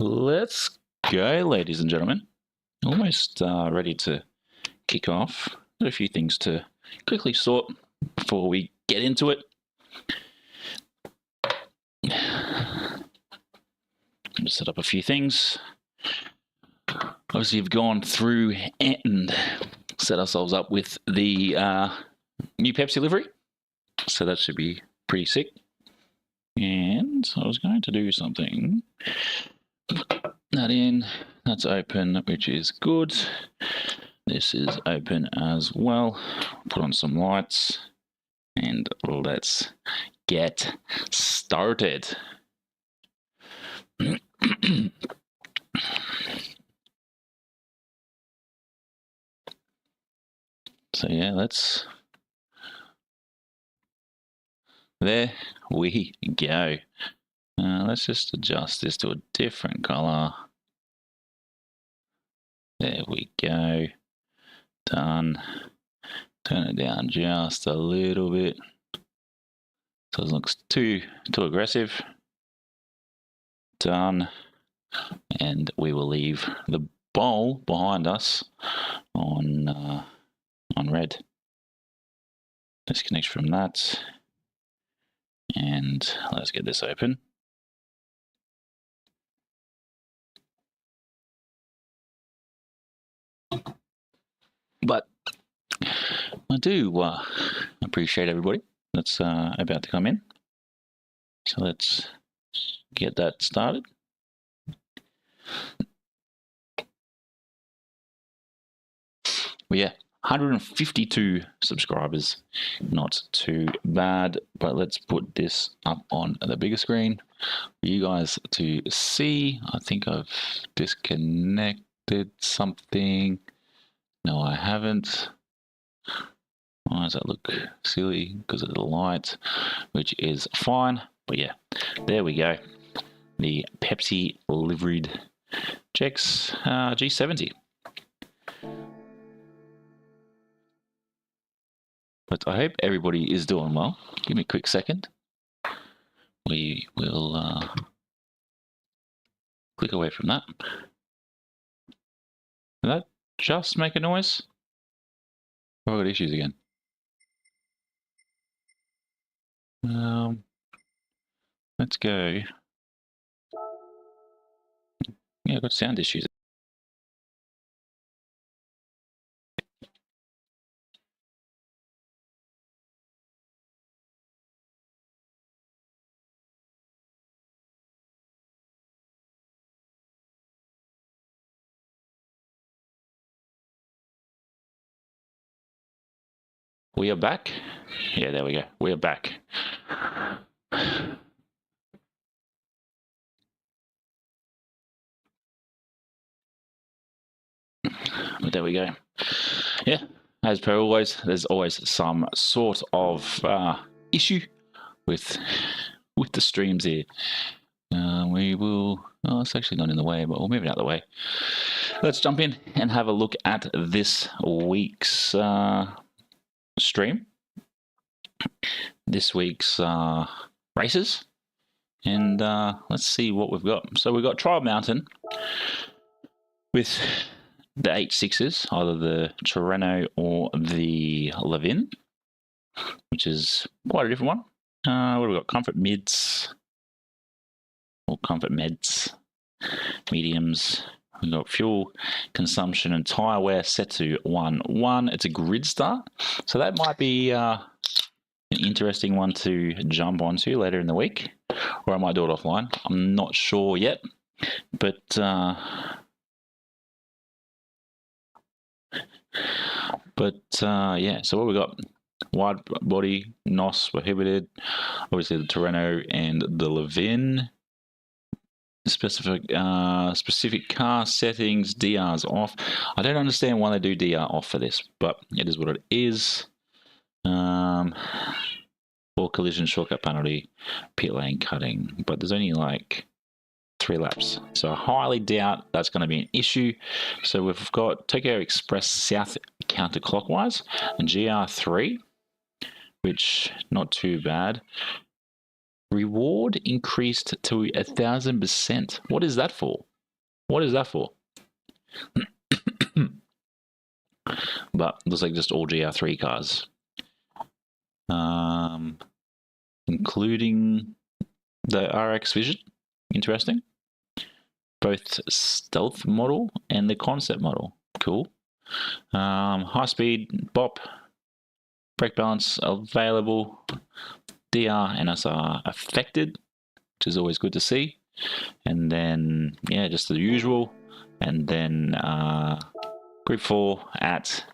Let's go, ladies and gentlemen. Almost ready to kick off. Got a few things to quickly sort before we get into it. Just set up a few things. Obviously, we've gone through and set ourselves up with the new Pepsi livery. So that should be pretty sick. And I was going to do something. Put that in. That's open, which is good. This is open as well. Put on some lights. And let's get started. So yeah, there we go. Let's just adjust this to a different color. There we go. Done. Turn it down just a little bit so it looks too aggressive. Done. And we will leave the bowl behind us on red. Disconnect from that. And let's get this open. But I do appreciate everybody that's about to come in. So let's get that started. Well, yeah, 152 subscribers. Not too bad, but let's put this up on the bigger screen for you guys to see. I think I've disconnected something. No, I haven't. Why does that look silly? Because of the light, which is fine. But yeah, there we go. The Pepsi liveried Jex G70. But I hope everybody is doing well. Give me a quick second. We will click away from that. Did that just make a noise? Oh, I've got issues again. Let's go. Yeah, I've got sound issues. We are back. Yeah, there we go. We are back. But there we go. Yeah, as per always, there's always some sort of issue with the streams here. We will. Oh, it's actually not in the way, but we'll move it out of the way. Let's jump in and have a look at this week's stream. This week's races, and let's see what we've got. So we've got Trial Mountain with the H6s, either the Trueno or the Levin, which is quite a different one. What have we got? Comfort mids, or comfort meds, mediums. We've got fuel consumption and tyre wear set to 1-1. It's a grid start, so that might be an interesting one to jump onto later in the week, or I might do it offline. I'm not sure yet, but yeah. So what we got? Wide body, NOS prohibited. Obviously the Trueno and the Levin. Specific car settings, DR's off. I don't understand why they do DR off for this, but it is what it is. Or collision shortcut penalty, pit lane cutting, but there's only like 3 laps, so I highly doubt that's going to be an issue. So we've got Tokyo Express South counterclockwise and GR3, which not too bad. Reward increased to 1,000%. What is that for? What is that for? But looks like just all GR3 cars. Including the RX Vision. Interesting. Both stealth model and the concept model. Cool. High speed, BOP, brake balance available, DR, NSR affected, which is always good to see. And then, yeah, just the usual. And then Group 4 at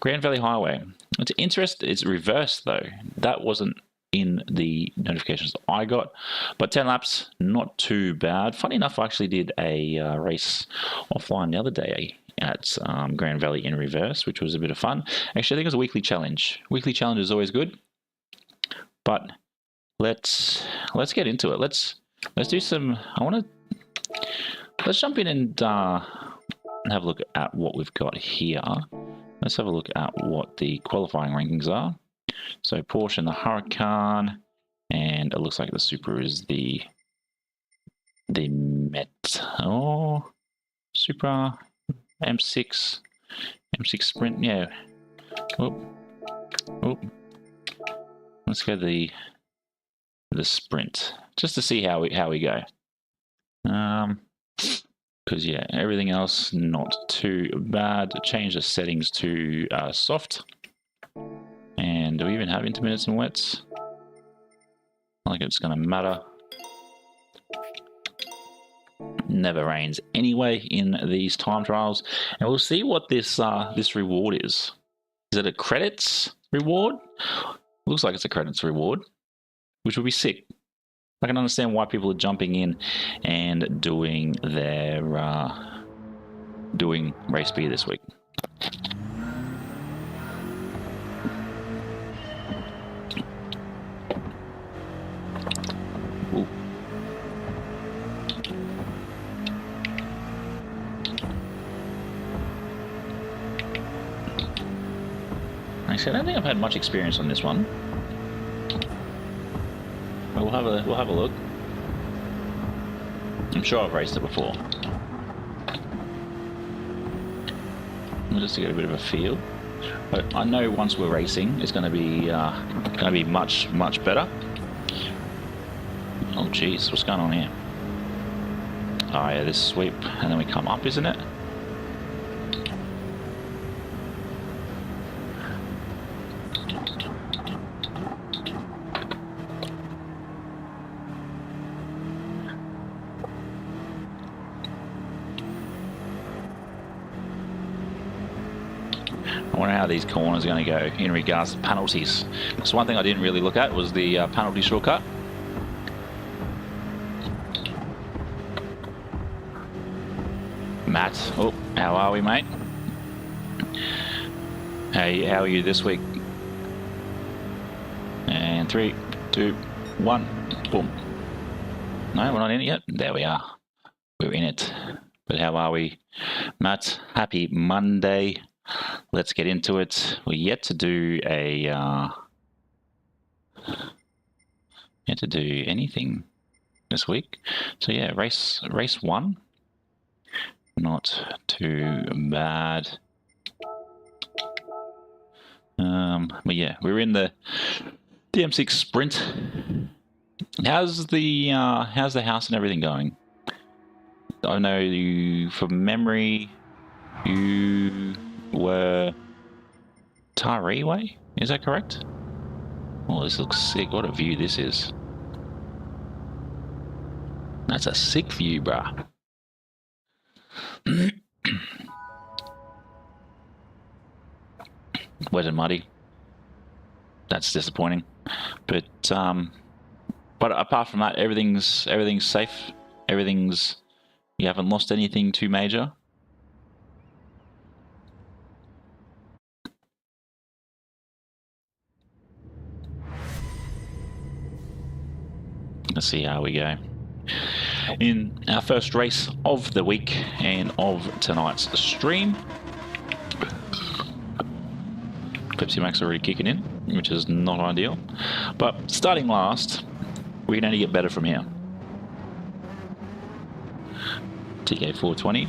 Grand Valley Highway. It's interesting, it's reversed though. That wasn't in the notifications I got, but 10 laps, not too bad. Funny enough, I actually did a race offline the other day at Grand Valley in reverse, which was a bit of fun. Actually, I think it was a weekly challenge. Weekly challenge is always good, but let's get into it. Let's do some. Let's jump in and have a look at what we've got here. Let's have a look at what the qualifying rankings are. So Porsche and the Huracan, and it looks like the Supra is the Supra M6 Sprint. Yeah. Oh. Let's go the Sprint just to see how we go. Because yeah, everything else not too bad. Change the settings to soft. And do we even have intermittents and wets? Not like it's going to matter. Never rains anyway in these time trials. And we'll see what this reward is. Is it a credits reward? Looks like it's a credits reward, which would be sick. I can understand why people are jumping in and doing their doing race B this week. Ooh. Actually, I don't think I've had much experience on this one. But we'll have a look. I'm sure I've raced it before. Just to get a bit of a feel. But I know once we're racing, it's going to be much better. Oh jeez, what's going on here? Oh yeah, this sweep, and then we come up, isn't it? I wonder how these corners are going to go in regards to penalties. So one thing I didn't really look at was the penalty shortcut. Matt, oh, how are we, mate? Hey, how are you this week? And 3, 2, 1, boom. No, we're not in it yet. There we are. We're in it. But how are we, Matt? Happy Monday. Let's get into it. We're yet to do anything this week. So yeah, race 1. Not too bad. But yeah, we're in the M6 Sprint. How's the house and everything going? I know you, from memory, you were Taree way, is that correct? Oh, this looks sick. What a view this is. That's a sick view, bruh. Wet and muddy. That's disappointing. But apart from that, everything's safe. You haven't lost anything too major. Let's see how we go. In our first race of the week and of tonight's stream. Pepsi Max already kicking in, which is not ideal. But starting last, we can only get better from here. TK420.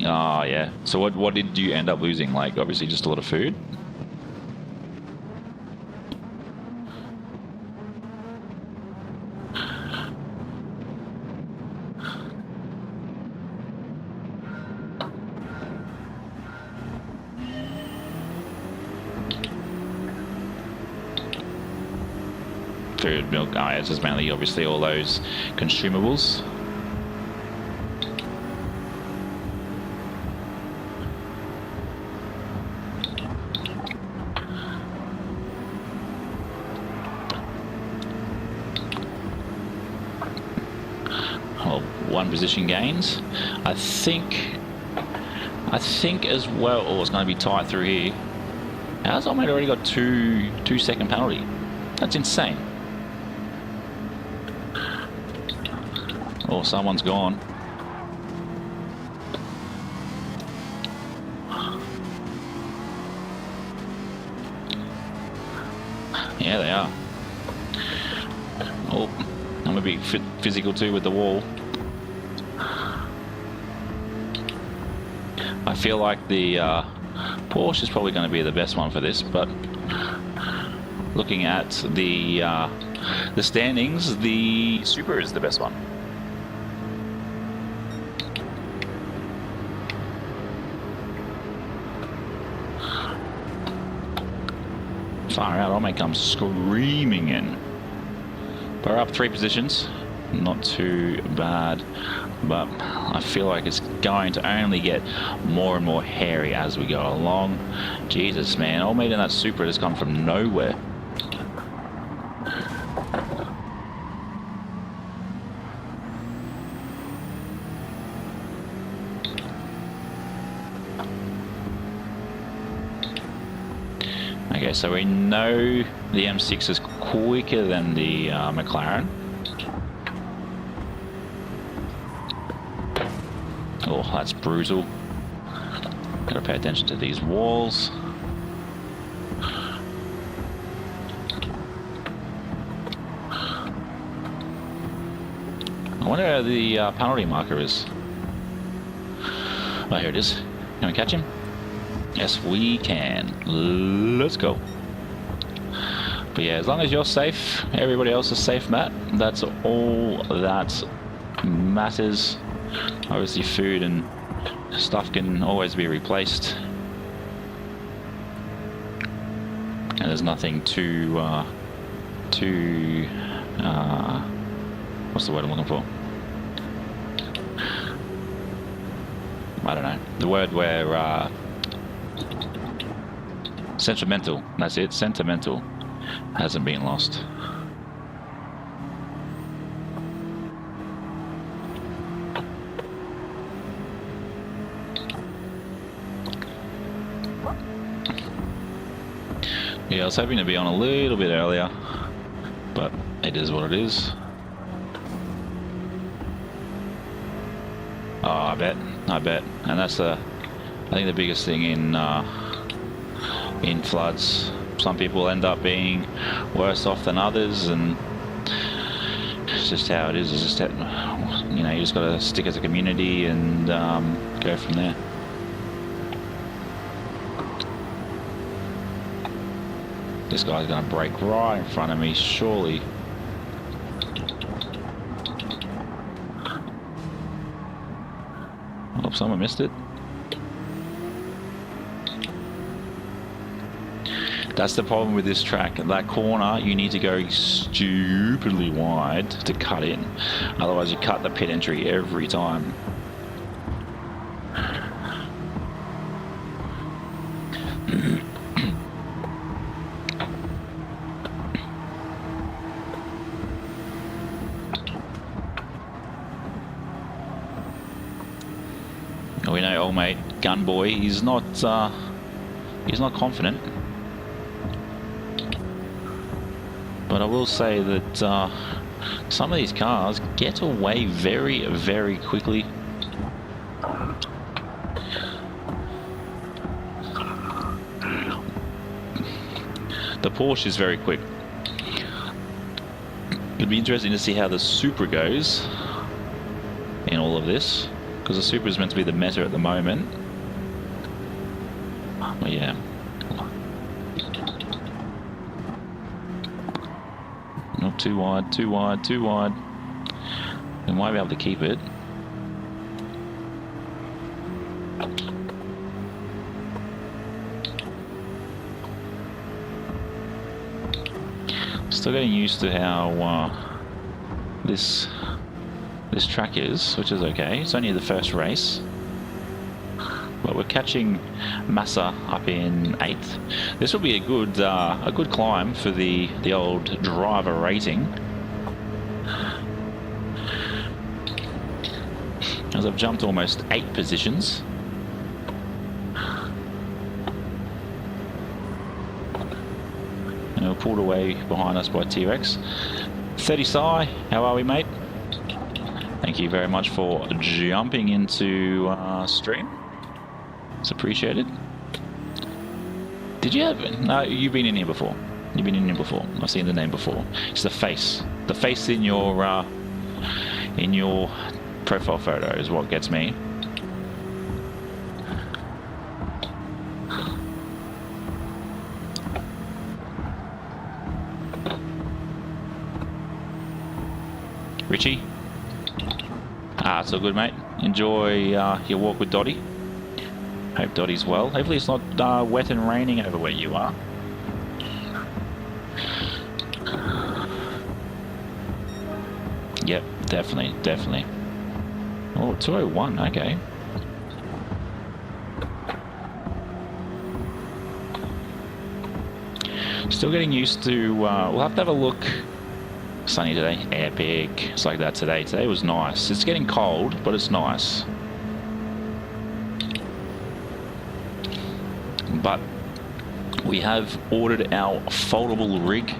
Oh, yeah. So what did you end up losing? Like, obviously just a lot of food? Food, milk, it's just mainly obviously all those consumables. Well, 1 position gains. I think as well. Oh, it's going to be tight through here. How's Almeida already got 2-second penalty? That's insane. Oh, someone's gone. Yeah, they are. Oh, I'm gonna be physical too with the wall. I feel like the Porsche is probably going to be the best one for this, but looking at the standings, the Super is the best one. Far out, Ome comes screaming in. We're up 3 positions, not too bad, but I feel like it's going to only get more and more hairy as we go along. Jesus, man, Almeida in that Supra has come from nowhere. Okay, so we know the M6 is quicker than the McLaren. Oh, that's brutal. Gotta pay attention to these walls. I wonder where the penalty marker is. Oh, here it is. Can we catch him? Yes, we can. Let's go. But yeah, as long as you're safe, everybody else is safe, Matt. That's all that matters. Obviously, food and stuff can always be replaced. And there's nothing too what's the word I'm looking for? I don't know. The word where sentimental, that's it, sentimental, hasn't been lost. Yeah, I was hoping to be on a little bit earlier, but it is what it is. Oh, I bet, and that's I think the biggest thing in floods. Some people end up being worse off than others, and it's just how it is. It's just that, you know, you just got to stick as a community and go from there. This guy's going to brake right in front of me, surely. Oh, someone missed it. That's the problem with this track. That corner, you need to go stupidly wide to cut in. Otherwise, you cut the pit entry every time. We know old mate Gunboy, he's not confident. But I will say that some of these cars get away very, very quickly. The Porsche is very quick. It'd be interesting to see how the Supra goes in all of this, because the Super is meant to be the meta at the moment. But yeah. Not too wide, too wide, too wide. We might be able to keep it. Still getting used to how this track is, which is okay. It's only the first race. But we're catching Massa up in 8th. This will be a good climb for the old driver rating. As I've jumped almost 8 positions. And we're pulled away behind us by T-Rex. 30 Psy, how are we, mate? Thank you very much for jumping into stream. It's appreciated. Did you have... No, you've been in here before. You've been in here before. I've seen the name before. It's the face. The face in your profile photo is what gets me. Richie? It's all good, mate. Enjoy your walk with Dottie. Hope Dottie's well. Hopefully it's not wet and raining over where you are. Yep, definitely, definitely. Oh, 201, okay. Still getting used to, we'll have to have a look. Sunny today, epic. It's like that today. Today was nice. It's getting cold, but it's nice. But we have ordered our foldable rig.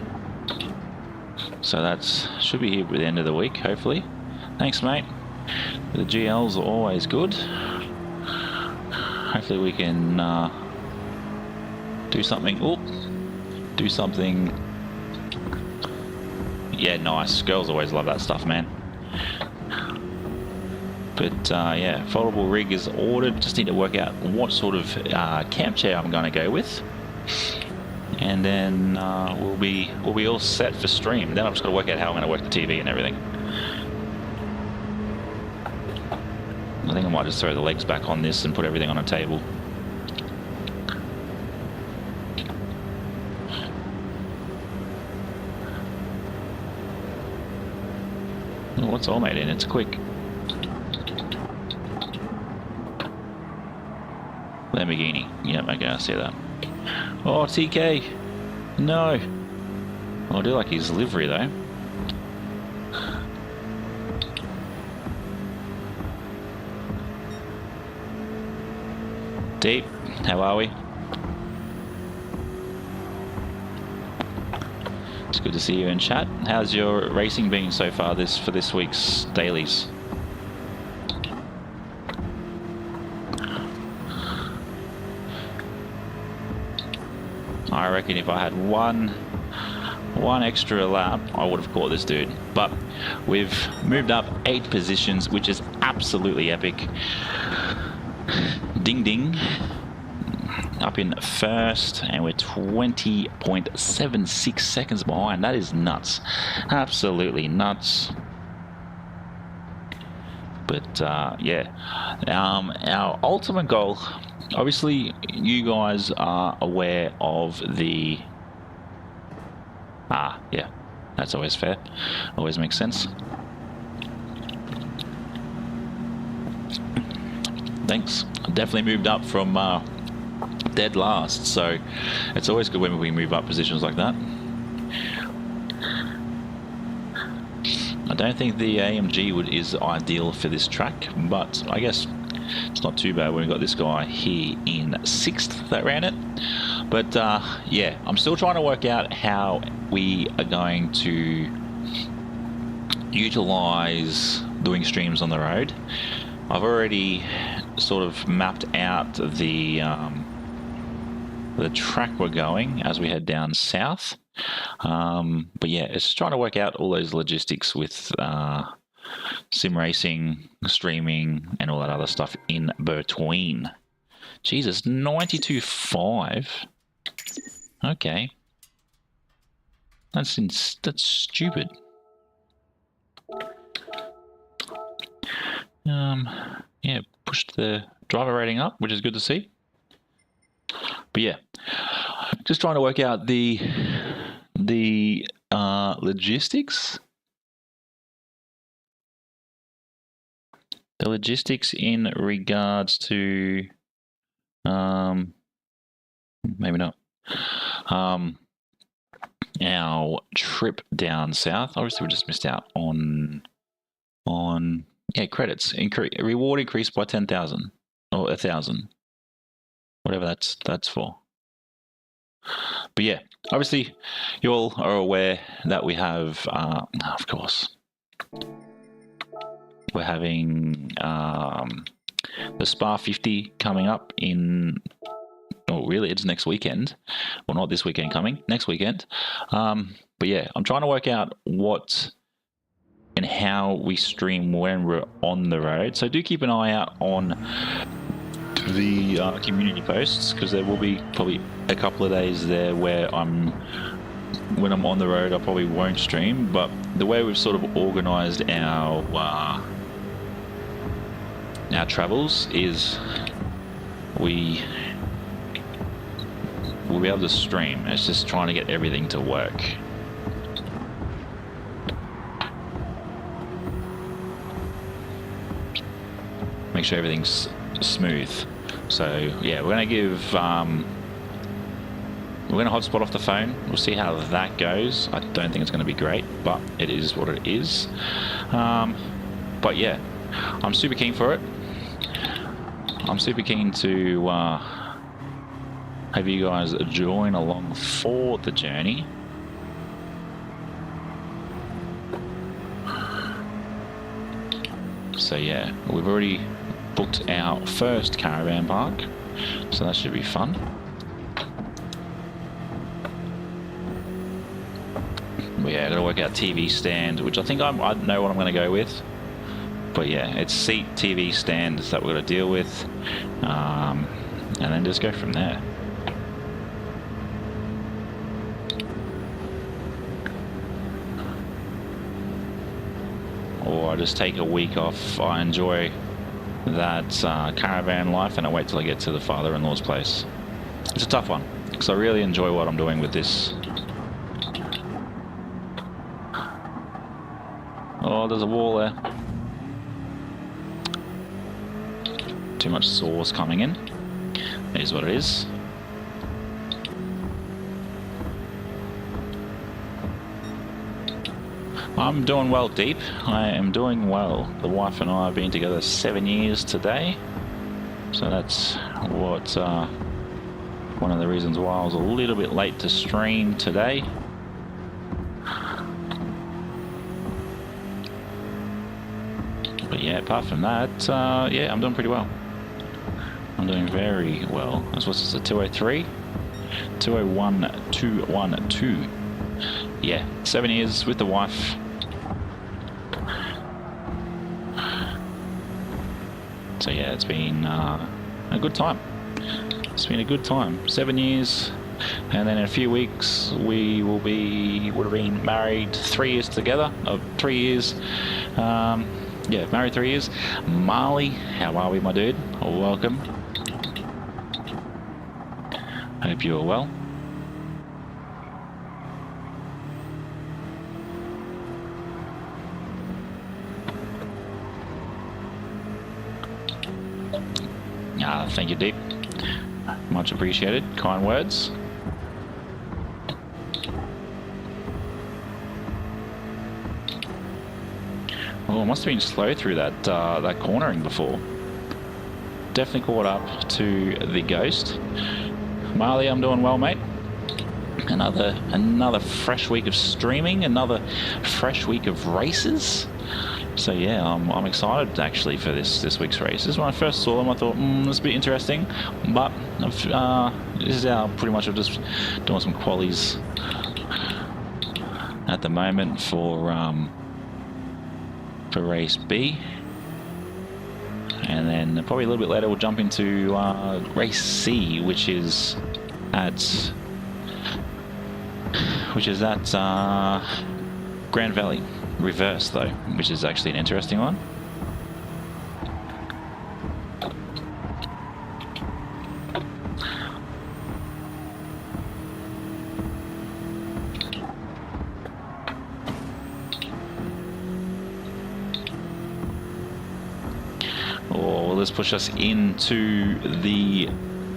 So that's should be here by the end of the week, hopefully. Thanks, mate. The GLs are always good. Hopefully we can do something. Oh, do something. Yeah, nice. Girls always love that stuff, man. But yeah, foldable rig is ordered. Just need to work out what sort of camp chair I'm going to go with, and then we'll be all set for stream. Then I'm just going to work out how I'm going to work the TV and everything. I think I might just throw the legs back on this and put everything on a table. Oh, what's all made in? It's quick. Lamborghini. Yep, okay, I see that. Oh, TK. No. Oh, I do like his livery, though. Deep, how are we? It's good to see you in chat. How's your racing been so far for this week's dailies? I reckon if I had one extra lap, I would have caught this dude. But we've moved up 8 positions, which is absolutely epic. Ding ding. Up in first, and we're 20.76 seconds behind. That is nuts. Absolutely nuts. But yeah, our ultimate goal, obviously you guys are aware of the yeah, that's always fair, always makes sense. Thanks. Definitely moved up from dead last, so it's always good when we move up positions like that. I don't think the AMG is ideal for this track, but I guess it's not too bad when we've got this guy here in 6th that ran it. But yeah, I'm still trying to work out how we are going to utilize doing streams on the road. I've already sort of mapped out the track we're going as we head down south. But yeah, it's just trying to work out all those logistics with sim racing, streaming, and all that other stuff in between. Jesus, 92.5. Okay, that's stupid. Yeah, pushed the driver rating up, which is good to see. But yeah, just trying to work out the logistics. The logistics in regards to, maybe not, our trip down south. Obviously, we just missed out on credits. Reward increased by 10,000 or 1,000, whatever that's for. But yeah, obviously, you all are aware that we have, of course, we're having the Spa 50 coming up in, oh really, it's next weekend. Well, not this weekend coming, next weekend. But yeah, I'm trying to work out what and how we stream when we're on the road. So do keep an eye out on the community posts, because there will be probably a couple of days there where when I'm on the road, I probably won't stream. But the way we've sort of organized our travels is we'll be able to stream. It's just trying to get everything to work. Make sure everything's smooth. So yeah, we're gonna give we're gonna hotspot off the phone. We'll see how that goes. I don't think it's gonna be great, but it is what it is. But yeah, I'm super keen for it. I'm super keen to have you guys join along for the journey. So yeah, we've already booked our first caravan park, so that should be fun. But yeah, I gotta work out TV stand, which I think I know what I'm gonna go with. But yeah, it's seat, TV stands that we're gonna deal with, and then just go from there. Or I just take a week off. I enjoy that caravan life, and I wait till I get to the father-in-law's place. It's a tough one, because I really enjoy what I'm doing with this. Oh, there's a wall there. Too much sauce coming in. It is what it is. I'm doing well, Deep. I am doing well. The wife and I have been together 7 years today. So that's what one of the reasons why I was a little bit late to stream today. But yeah, apart from that, yeah, I'm doing pretty well. I'm doing very well. What's this, a 203? 201, 212. Yeah, 7 years with the wife. So yeah, it's been a good time. It's been a good time. 7 years, and then in a few weeks we would have been married 3 years together. 3 years. Yeah, married 3 years. Marley, how are we, my dude? Welcome. Hope you are well. Thank you, Deep. Much appreciated. Kind words. Oh, I must have been slow through that that cornering before. Definitely caught up to the Ghost. Marley, I'm doing well, mate. Another fresh week of streaming, another fresh week of races. So yeah, I'm excited actually for this week's races. When I first saw them, I thought, this will be interesting. But this is how pretty much I'm just doing some qualies at the moment for for race B. And then probably a little bit later we'll jump into race C, which is at Grand Valley. Reverse though, which is actually an interesting one. Oh, will this push us into the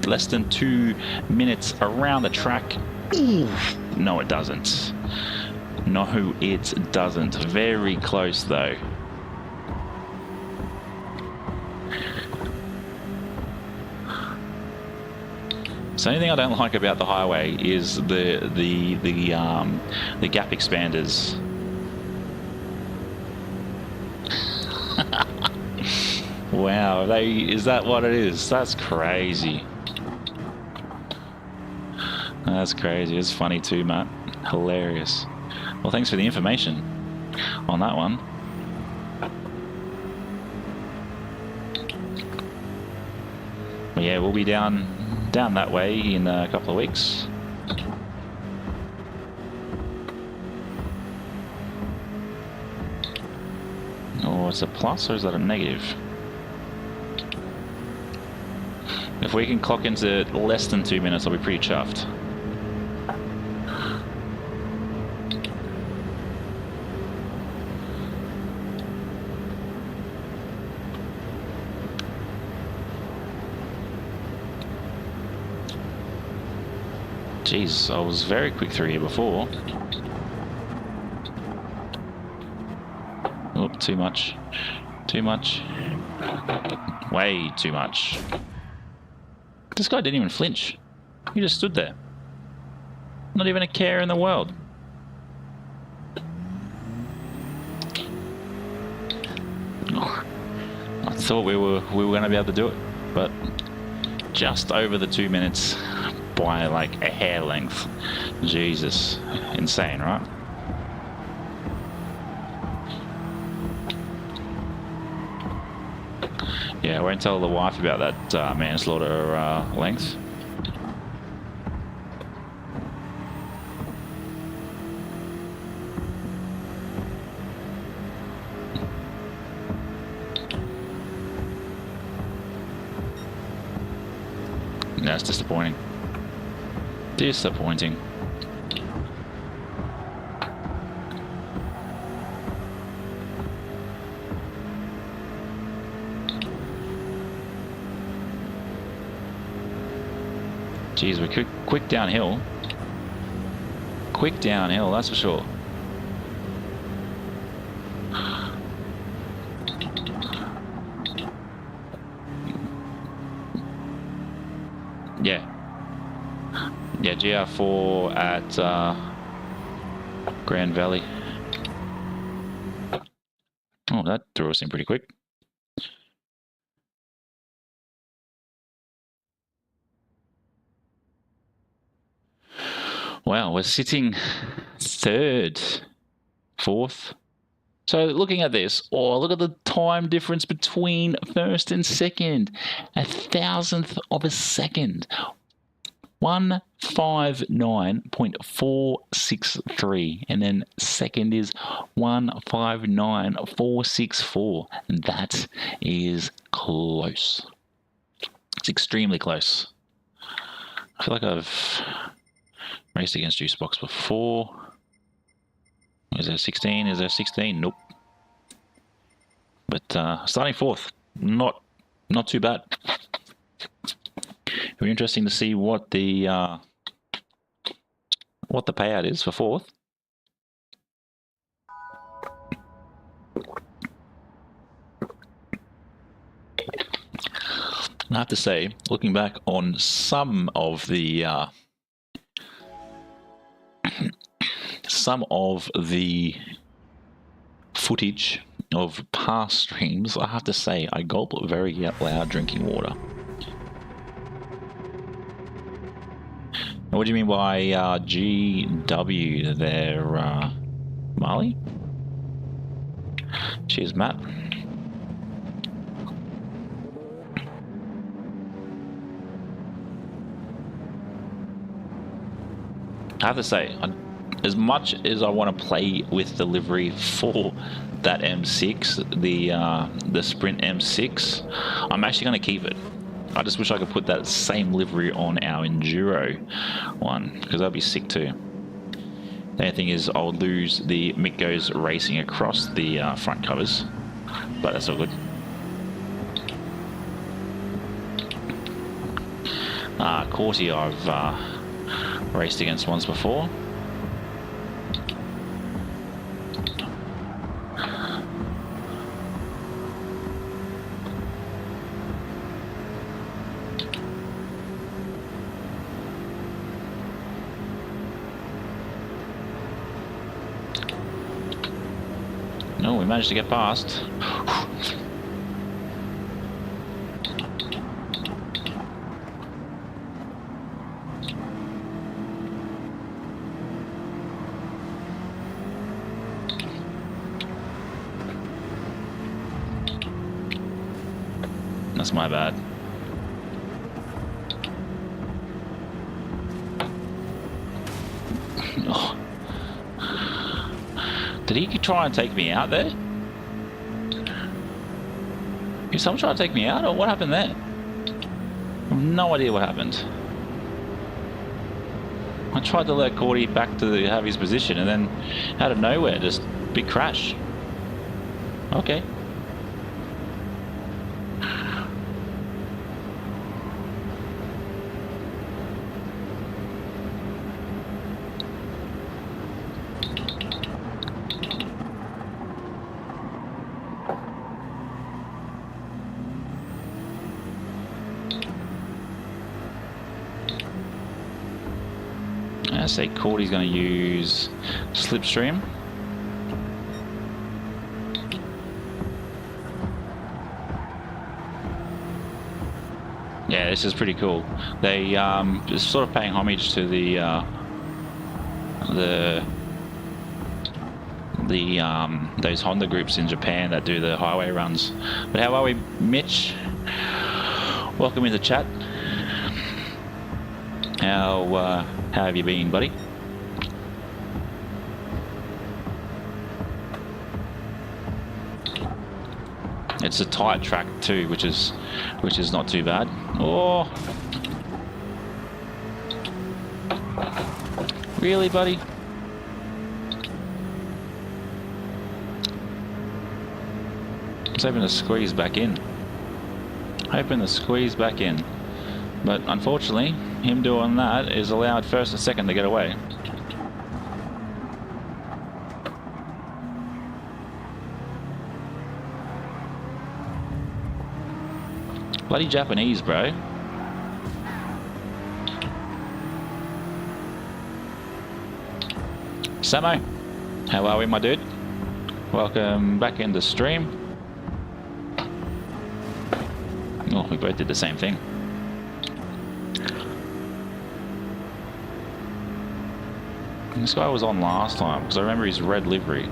less than 2 minutes around the track? Ooh. No, it doesn't. No, it doesn't. Very close though. So anything I don't like about the highway is the gap expanders. Wow, is that what it is? That's crazy. That's crazy. It's funny too, Matt. Hilarious. Well, thanks for the information on that one. But yeah, we'll be down that way in a couple of weeks. Oh, it's a plus or is that a negative? If we can clock into less than 2 minutes, I'll be pretty chuffed. Jeez, I was very quick through here before. Oh, too much. Too much. Way too much. This guy didn't even flinch. He just stood there. Not even a care in the world. Oh, I thought we were going to be able to do it, but just over the 2 minutes by like a hair length. Jesus, insane, right? Yeah, I won't tell the wife about that manslaughter length. That's disappointing. Disappointing. Jeez, we're quick downhill. Quick downhill, that's for sure. Yeah. Yeah, GR4 at Grand Valley. Oh, that threw us in pretty quick. Wow, we're sitting third, fourth. So looking at this, oh, look at the time difference between first and second. 1,000th of a second. 159.463, and then second is 159.464, and that is close. It's extremely close. I feel like I've raced against Juicebox before. Is there 16? Is there 16? Nope. But starting fourth, not too bad. It'll be interesting to see what the payout is for fourth. I have to say, looking back on some of the footage of past streams, I have to say I gulp very loud drinking water. What do you mean by GW there, Marley? Cheers, Matt. I have to say, as much as I want to play with the livery for that M6, the Sprint M6, I'm actually going to keep it. I just wish I could put that same livery on our Enduro one, because that'd be sick too. The only thing is I'll lose the Mick Goes Racing across the front covers, but that's all good. Corti I've raced against once before. No, we managed to get past. That's my bad. Oh. Did he try and take me out there? Did someone try to take me out, or what happened there? I have no idea what happened. I tried to let Cordy back to have his position, and then out of nowhere, just big crash. Okay. I say Cordy's going to use Slipstream. Yeah, this is pretty cool. They just sort of paying homage to those Honda groups in Japan that do the highway runs. But how are we, Mitch? Welcome in the chat. How have you been, buddy? It's a tight track too, which is not too bad. Oh, really, buddy? I was hoping to squeeze back in. But unfortunately, him doing that is allowed first and second to get away. Bloody Japanese, bro. Samo, how are we, my dude? Welcome back into stream. Oh, we both did the same thing. This guy was on last time, because I remember his red livery.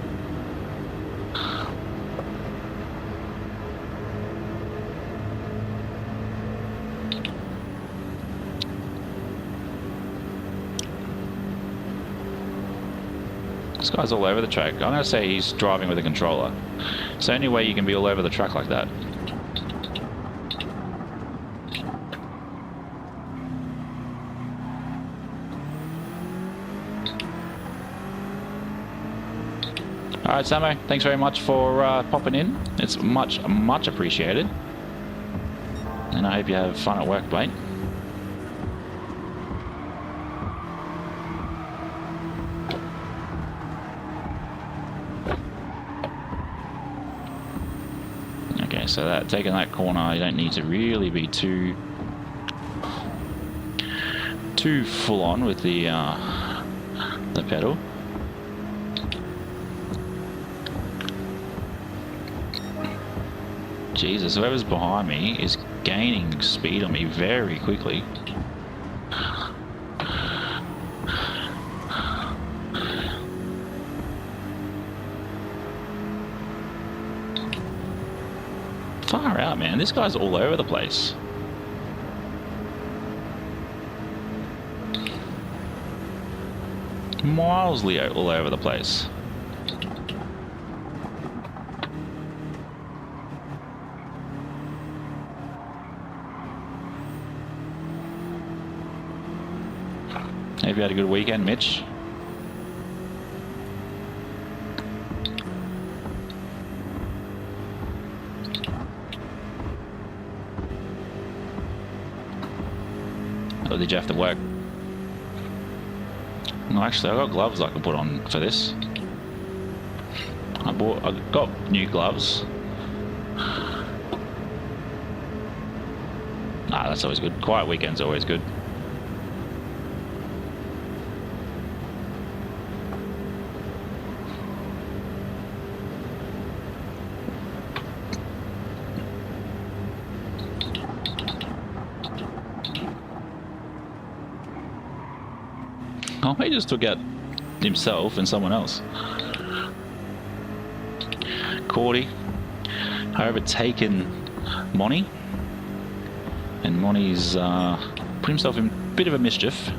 This guy's all over the track. I'm going to say he's driving with a controller. It's the only way you can be all over the track like that. Alright, Samo, thanks very much for popping in. It's much appreciated. And I hope you have fun at work, mate. Okay, so that taking that corner, you don't need to really be too full on with the pedal. Jesus, whoever's behind me is gaining speed on me very quickly. Far out, man. This guy's all over the place. Mildly all over the place. Hope you had a good weekend, Mitch. Or did you have to work? No, actually, I got gloves I can put on for this. I got new gloves. Ah, that's always good. Quiet weekend's always good. Oh, he just took out himself and someone else. Cordy overtaken Monty, and Monty's put himself in a bit of a mischief.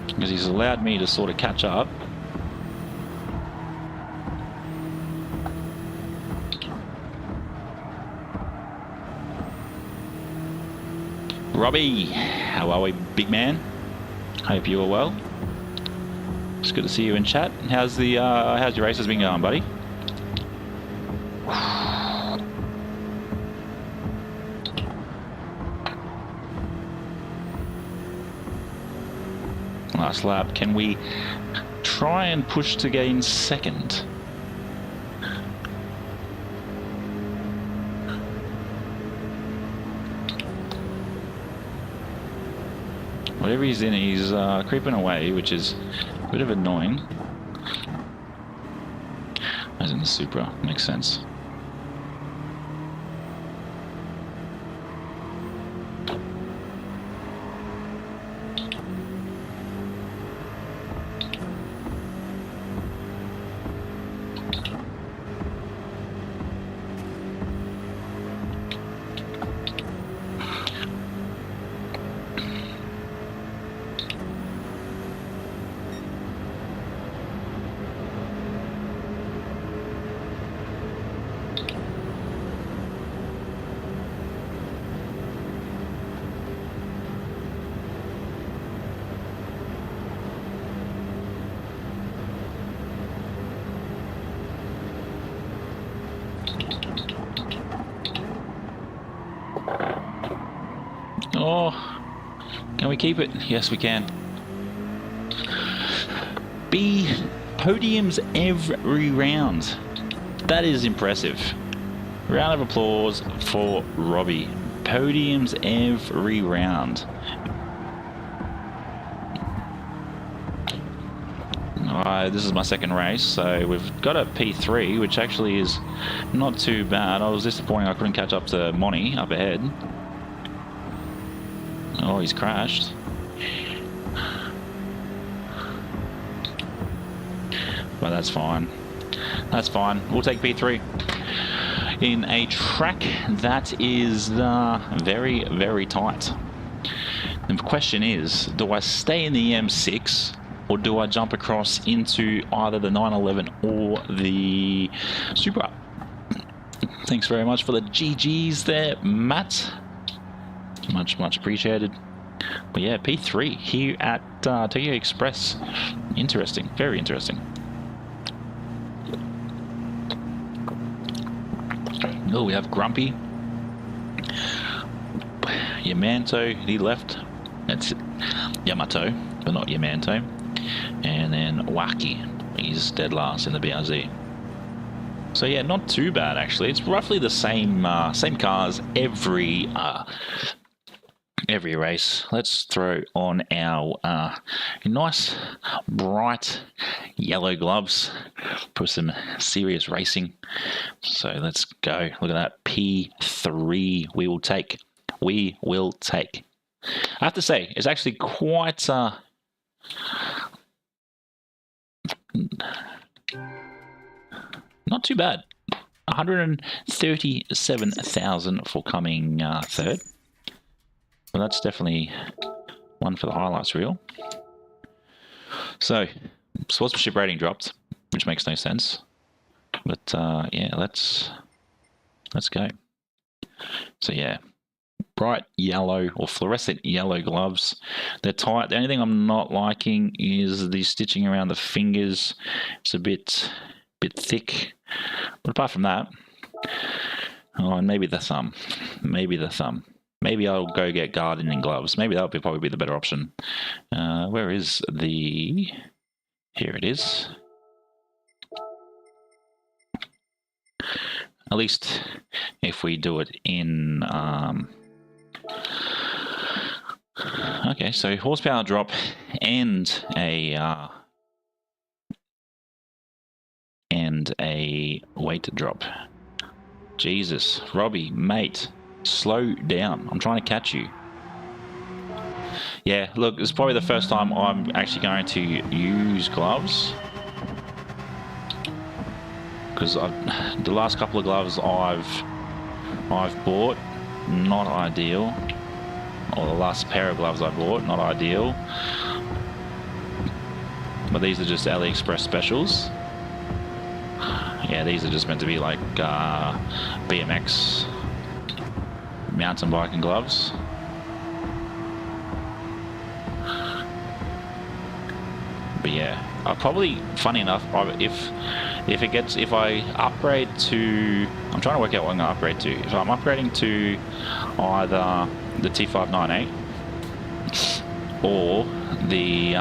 Because he's allowed me to sort of catch up. Robbie, how are we, big man? Hope you are well. It's good to see you in chat. How's your races been going, buddy? Last lap. Can we try and push to gain second? Whatever he's in, he's creeping away, which is a bit of annoying. As in the Supra, makes sense. Oh, can we keep it? Yes, we can. B podiums every round. That is impressive. Round of applause for Robbie. Podiums every round. This is my second race, so we've got a P3, which actually is not too bad. I was disappointed I couldn't catch up to Monty up ahead. Oh, he's crashed. But that's fine. That's fine. We'll take P3. In a track that is very, very tight. And the question is, do I stay in the M6 or do I jump across into either the 911 or the Supra? Thanks very much for the GGs there, Matt. Much, much appreciated. But yeah, P3 here at Tokyo Express. Interesting, very interesting. Oh, we have Grumpy. Yamato, he left. That's Yamato, but not Yamato. And then Waki, he's dead last in the BRZ. So yeah, not too bad actually. It's roughly the same same cars every race. Let's throw on our nice bright yellow gloves for some serious racing. So let's go. Look at that. P3 we will take. We will take. I have to say, it's actually quite not too bad. 137,000 for coming third. Well, that's definitely one for the highlights reel. So, sportsmanship rating dropped, which makes no sense. But yeah, let's go. So yeah, bright yellow or fluorescent yellow gloves. They're tight. The only thing I'm not liking is the stitching around the fingers. It's a bit thick. But apart from that, oh, and maybe the thumb. Maybe the thumb. Maybe I'll go get gardening gloves. Maybe that would probably be the better option. Where is the... Here it is. At least if we do it in... Okay, so horsepower drop and a weight drop. Jesus, Robbie, mate, slow down. I'm trying to catch you. Yeah, look, it's probably the first time I'm actually going to use gloves. Because the last couple of gloves I've bought, not ideal. Or the last pair of gloves I bought, not ideal. But these are just AliExpress specials. Yeah, these are just meant to be like BMX mountain biking gloves. But yeah, I'll probably, funny enough, if I upgrade to, I'm trying to work out what I'm going to upgrade to. If I'm upgrading to either the T598 or the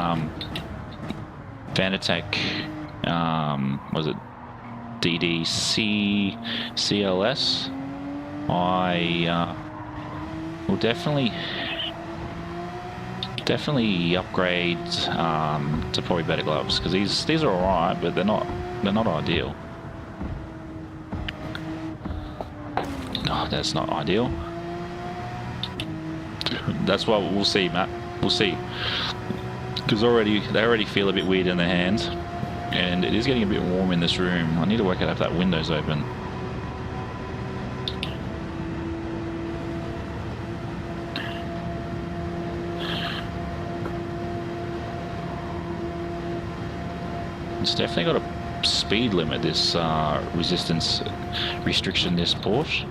Vandertech, was it DDC CLS, I will definitely upgrade to probably better gloves, because these are alright, but they're not ideal. Oh, that's not ideal. That's what we'll see, Matt. We'll see. Because they already feel a bit weird in their hand, and it is getting a bit warm in this room. I need to work out if that window's open. It's definitely got a speed limit, this resistance restriction, this Porsche.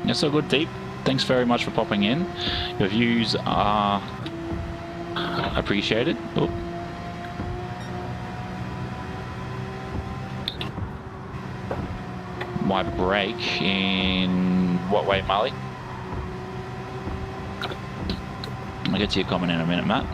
That's so good, Deep. Thanks very much for popping in. Your views are appreciated. Oop. My brake in what way, Marley? I'll get to your comment in a minute, Matt.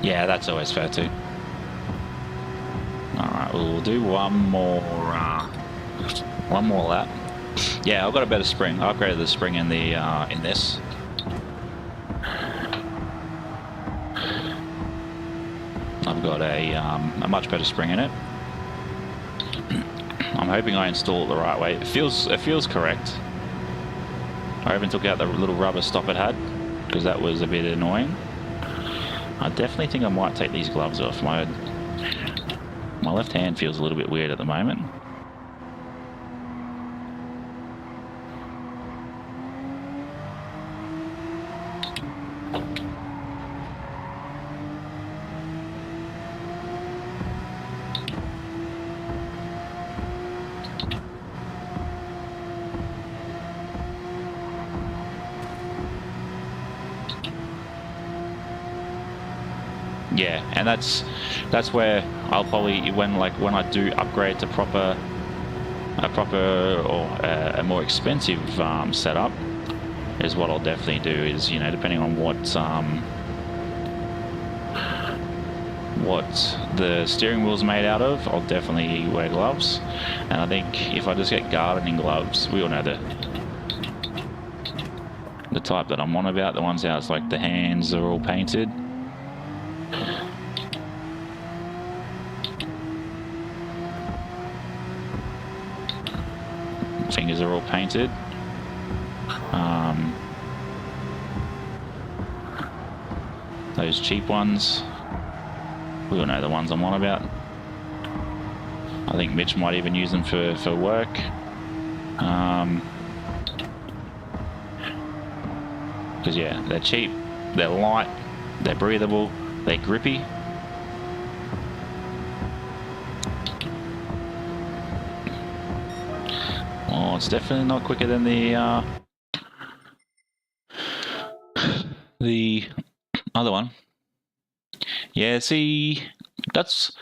Yeah, that's always fair too. Alright, we'll do one more lap. Yeah, I've got a better spring. I upgraded the spring in the in this. I've got a much better spring in it. I'm hoping I install it the right way. It feels correct. I even took out the little rubber stop it had, because that was a bit annoying. I definitely think I might take these gloves off. My left hand feels a little bit weird at the moment. Yeah, and that's where I'll probably, when I do upgrade to a more expensive setup, is what I'll definitely do. Is, you know, depending on what the steering wheel's made out of, I'll definitely wear gloves. And I think if I just get gardening gloves, we all know the type that I'm on about, the ones how it's like the hands are all painted. fingers are all painted. Those cheap ones, we all know the ones I'm on about. I think Mitch might even use them for work. Because yeah, they're cheap, they're light, they're breathable, they're grippy. Oh, it's definitely not quicker than the other one. Yeah, see, that's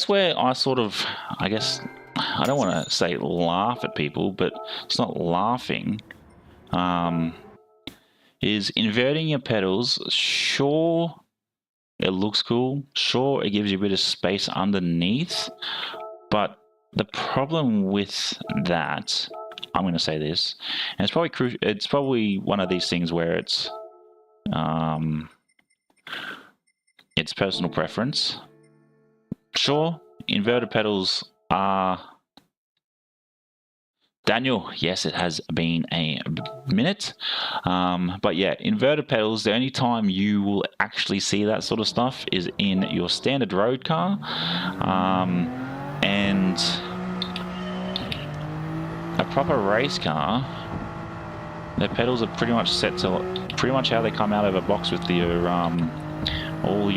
where I sort of, I guess, I don't want to say laugh at people, but it's not laughing. Is inverting your pedals. Sure, it looks cool. Sure, it gives you a bit of space underneath, but the problem with that, I'm going to say this, and it's probably one of these things where it's personal preference. Sure, inverted pedals are... Daniel, yes, it has been a minute. But yeah, inverted pedals, the only time you will actually see that sort of stuff is in your standard road car. And a proper race car, their pedals are pretty much set to pretty much how they come out of a box with your all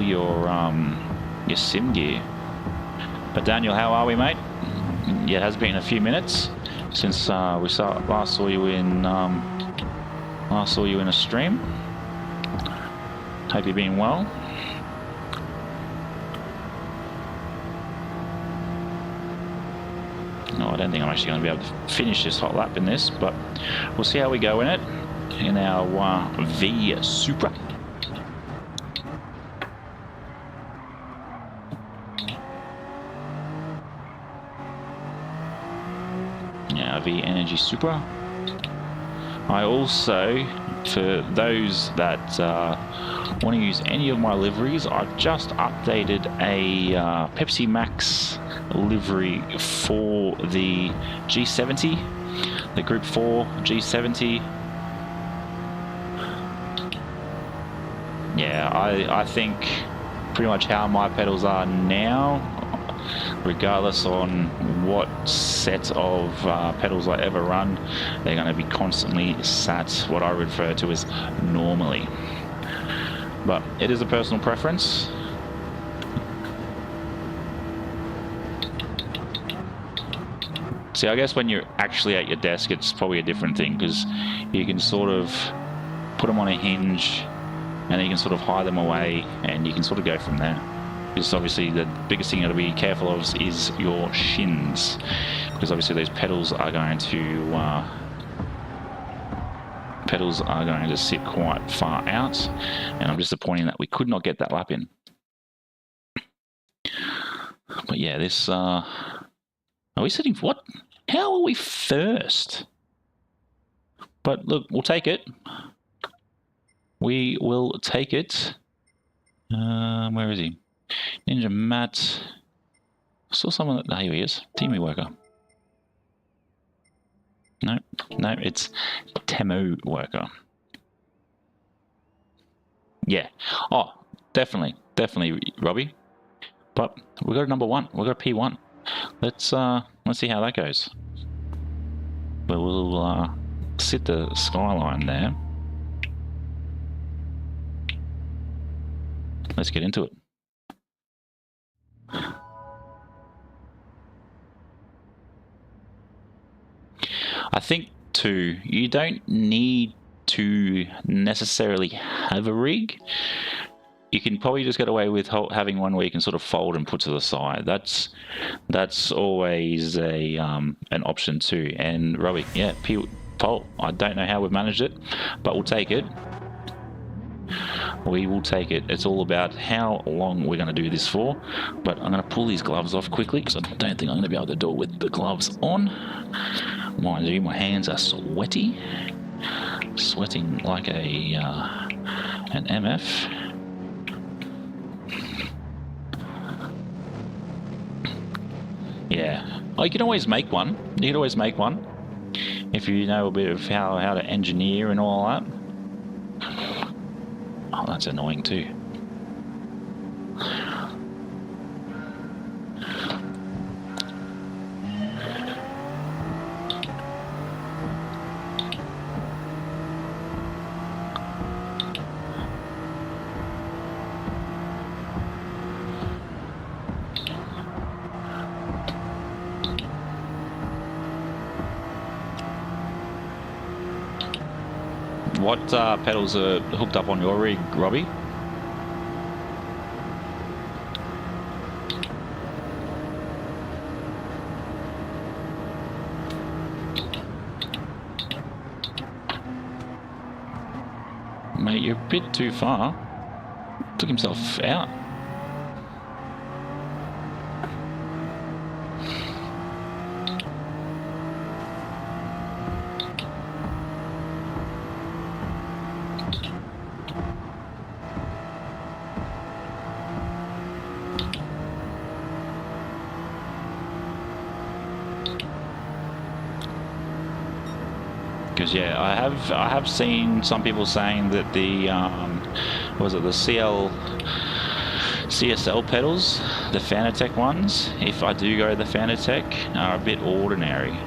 your sim gear. But Daniel, how are we, mate? Yeah, it has been a few minutes since we last saw you in a stream. Hope you're being well. No, I don't think I'm actually going to be able to finish this hot lap in this, but we'll see how we go in it in our V Supra. V Energy Supra. I also, for those that want to use any of my liveries, I've just updated a Pepsi Max livery for the G70, the Group 4 G70. Yeah, I think pretty much how my pedals are now, regardless on what set of pedals I ever run, they're going to be constantly sat what I refer to as normally. But it is a personal preference. See, I guess when you're actually at your desk, it's probably a different thing, because you can sort of put them on a hinge and then you can sort of hide them away and you can sort of go from there. Because obviously the biggest thing you got to be careful of is your shins, because obviously those pedals are going to sit quite far out, and I'm disappointed that we could not get that lap in. But yeah, this are we sitting for what? How are we first? But look, we'll take it. We will take it. Where is he? Ninja Matt. I saw someone that... here he is. Teamy worker. No, it's Temu worker. Yeah. Oh, definitely, Robbie. But we got a number 1. We got a P1. Let's see how that goes. But we'll sit the skyline there. Let's get into it. I think too, you don't need to necessarily have a rig. You can probably just get away with having one where you can sort of fold and put to the side. That's always a an option too. And Robbie, yeah, pole. I don't know how we've managed it, but we'll take it. We will take it. It's all about how long we're going to do this for. But I'm going to pull these gloves off quickly because I don't think I'm going to be able to do it with the gloves on. Mind you, my hands are sweaty. Sweating like an MF. Yeah. Oh, you can always make one. You can always make one if you know a bit of how to engineer and all that. Oh, that's annoying too. What pedals are hooked up on your rig, Robbie? Mate, you're a bit too far. Took himself out. Because yeah, I have seen some people saying that the was it the CSL pedals, the Fanatec ones, if I do go to the Fanatec, are a bit ordinary.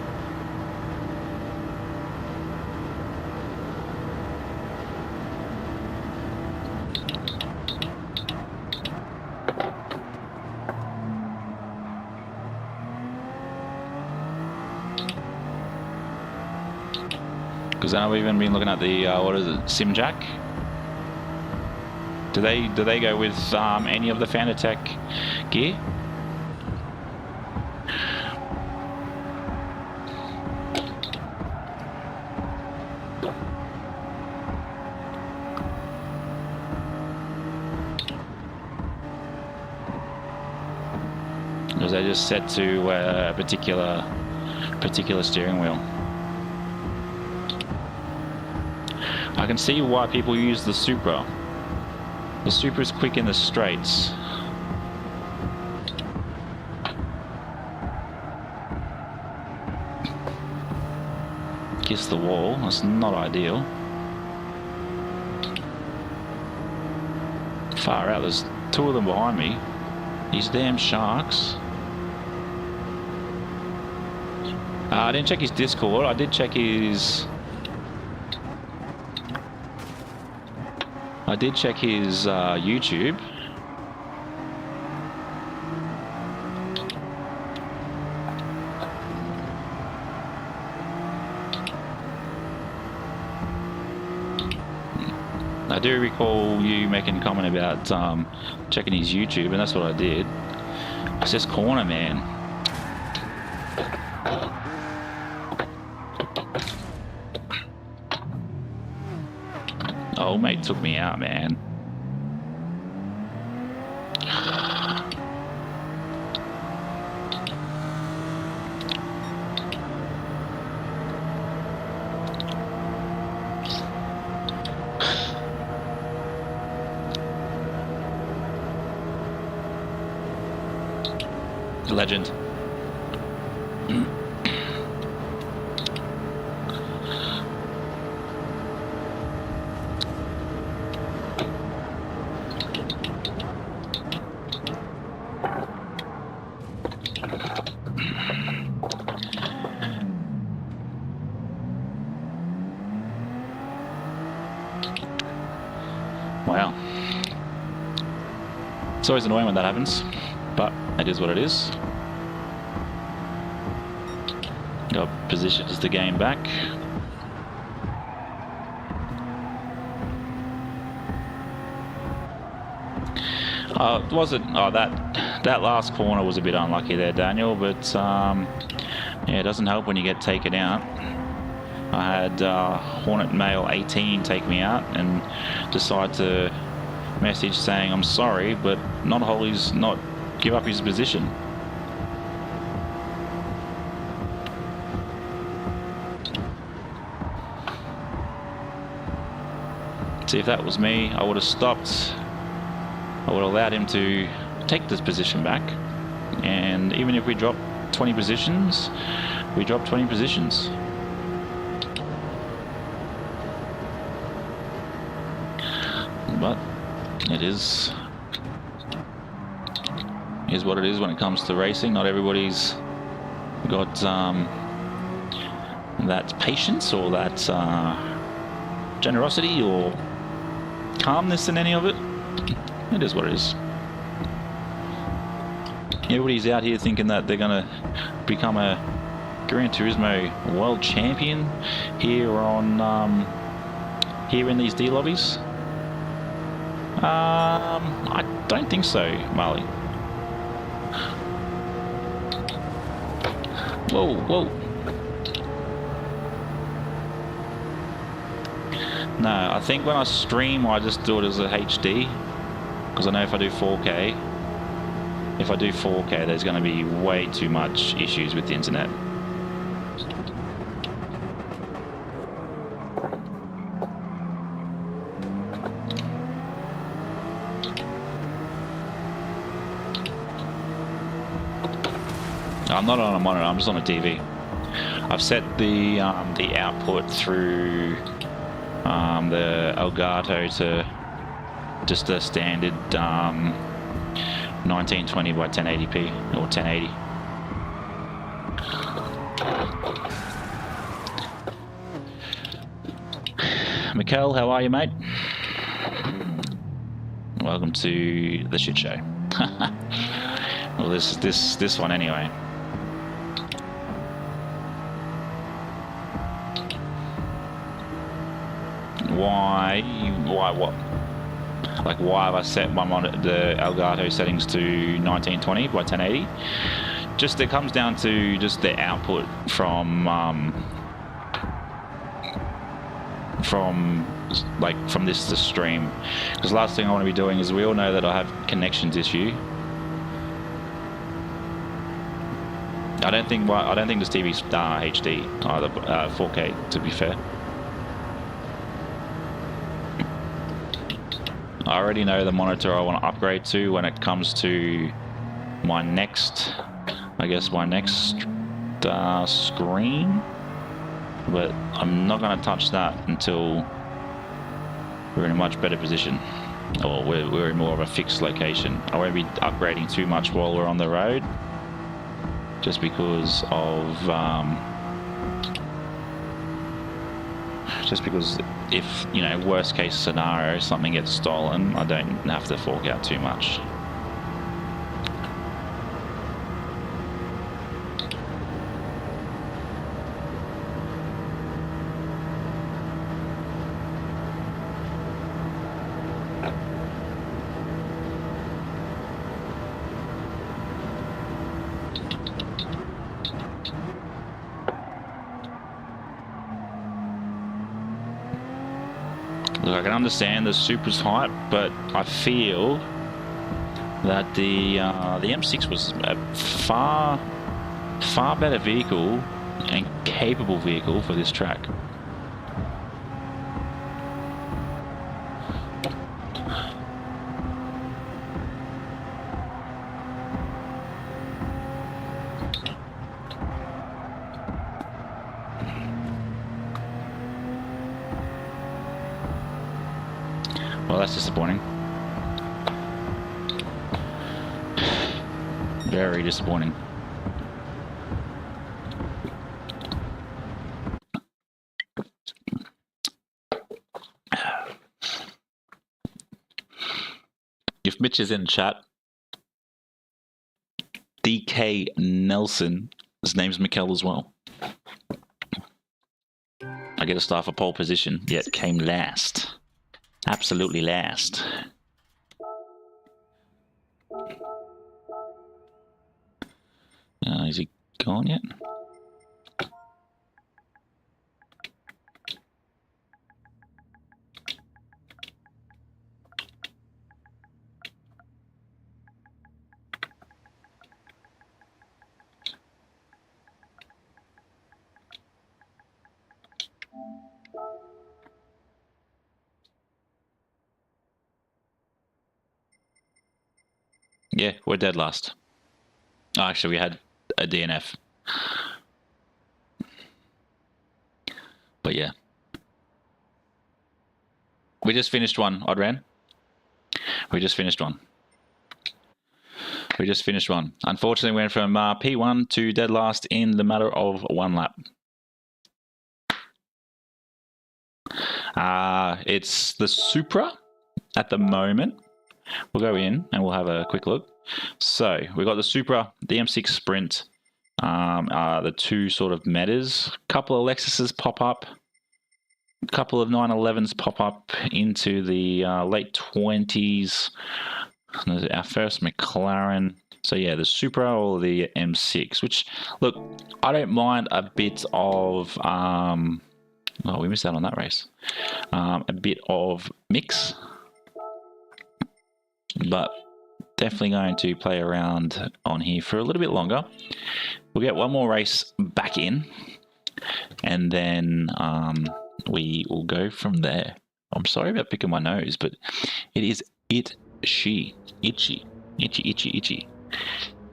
Because I've even been looking at the what is it, SimJack? Do they go with any of the Fanatec gear? Or is they just set to a particular steering wheel? I can see why people use the Supra. The Supra is quick in the straights. Kiss the wall, that's not ideal. Far out, there's two of them behind me. These damn sharks. I didn't check his Discord, I did check his... YouTube. I do recall you making a comment about checking his YouTube, and that's what I did. It's just corner, man. Old mate took me out, man. Legend. Wow. It's always annoying when that happens, but it is what it is. Got positions the game back. Was it? Oh, that last corner was a bit unlucky there, Daniel. But yeah, it doesn't help when you get taken out. I had Hornet Male 18 take me out and decide to message saying I'm sorry, but not give up his position. See, if that was me, I would have stopped. I would have allowed him to take this position back, and even if we drop 20 20 positions, we dropped 20 positions. But it is what it is when it comes to racing. Not everybody's got that patience or that generosity or calmness in any of it. It is what it is. Everybody's out here thinking that they're going to become a Gran Turismo world champion here on here in these D lobbies. I don't think so, Marley. Whoa, whoa. No, I think when I stream, I just do it as a HD, because I know if I do 4K, there's going to be way too much issues with the internet. I'm not on a monitor, I'm just on a TV. I've set the output through the Elgato to just a standard 1920 by 1080p or 1080. Mikkel, how are you, mate? Welcome to the shit show. Well, this one anyway. Why what? Like, why have I set my the Elgato settings to 1920 by 1080? Just it comes down to just the output from this to stream. Because the last thing I want to be doing is, we all know that I have connections issue. I don't think this TV's HD either, 4K to be fair. I already know the monitor I want to upgrade to when it comes to my next, screen, but I'm not going to touch that until we're in a much better position, or we're in more of a fixed location. I won't be upgrading too much while we're on the road, just because of if, you know, worst case scenario, something gets stolen, I don't have to fork out too much. Look, I can understand the Supra's hype, but I feel that the M6 was a far better vehicle and capable vehicle for this track. Well, that's disappointing. Very disappointing. If Mitch is in chat, DK Nelson, his name's Mikkel as well. I get a star for pole position, yet came last. Absolutely last. Is he gone yet? Yeah, we're dead last. Oh, actually, we had a DNF. But yeah. We just finished one, Odran. We just finished one. Unfortunately, we went from P1 to dead last in the matter of 1 lap. It's the Supra at the moment. We'll go in and we'll have a quick look. So we've got the Supra, the M6 Sprint, the two sort of metas. A couple of Lexuses pop up. A couple of 911s pop up into the late 20s. Our first McLaren. So yeah, the Supra or the M6, which, look, I don't mind a bit of, oh, we missed out on that race. A bit of mix, but definitely going to play around on here for a little bit longer. We'll get one more race back in, and then we will go from there. I'm sorry about picking my nose, but it is itchy.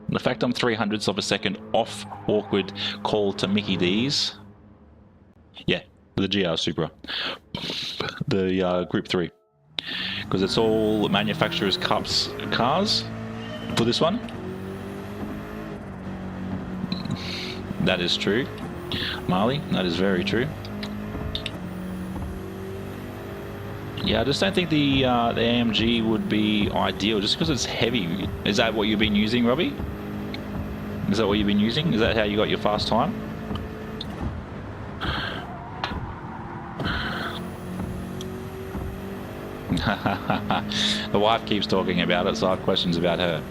The fact I'm 300ths of a second off awkward call to Mickey D's. Yeah, the GR Supra. The Group 3. Because it's all manufacturers' cars for this one. That is true. Marley, that is very true. Yeah, I just don't think the AMG would be ideal just because it's heavy. Is that what you've been using, Robbie? Is that what you've been using? Is that how you got your fast time? The wife keeps talking about it, so I have questions about her.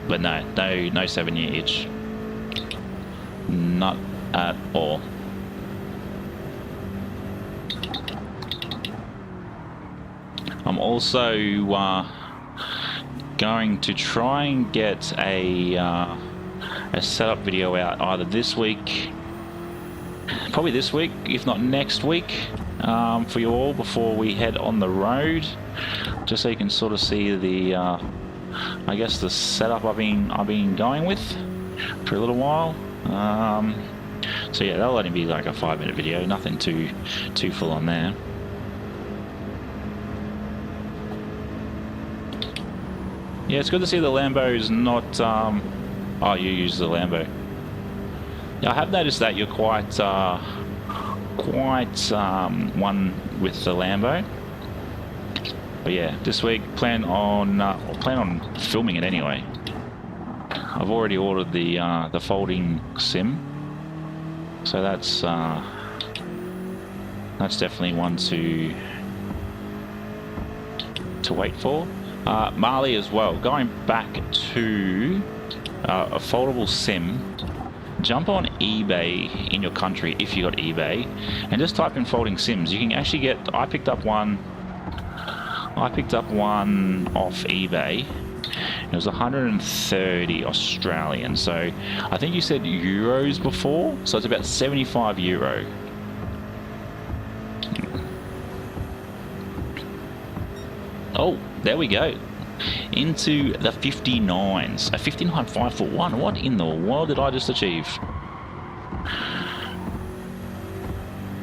But no 7-year itch. Not at all. I'm also going to try and get a setup video out either this week, probably this week, if not next week, for you all before we head on the road, just so you can sort of see the, I guess, the setup I've been going with for a little while. So yeah, that'll only be like a 5-minute video, nothing too full on there. Yeah, it's good to see the Lambo's not... oh, you use the Lambo. Yeah, I have noticed that you're quite one with the Lambo. But yeah, this week plan on filming it anyway. I've already ordered the folding sim, so that's definitely one to wait for. Marley as well, going back to a foldable sim, jump on eBay in your country if you got eBay and just type in folding sims. You can actually get, I picked up one off eBay. It was 130 Australian, so I think you said euros before, so it's about 75 euro. Oh, there we go. Into the 59s. A 59 541. What in the world did I just achieve?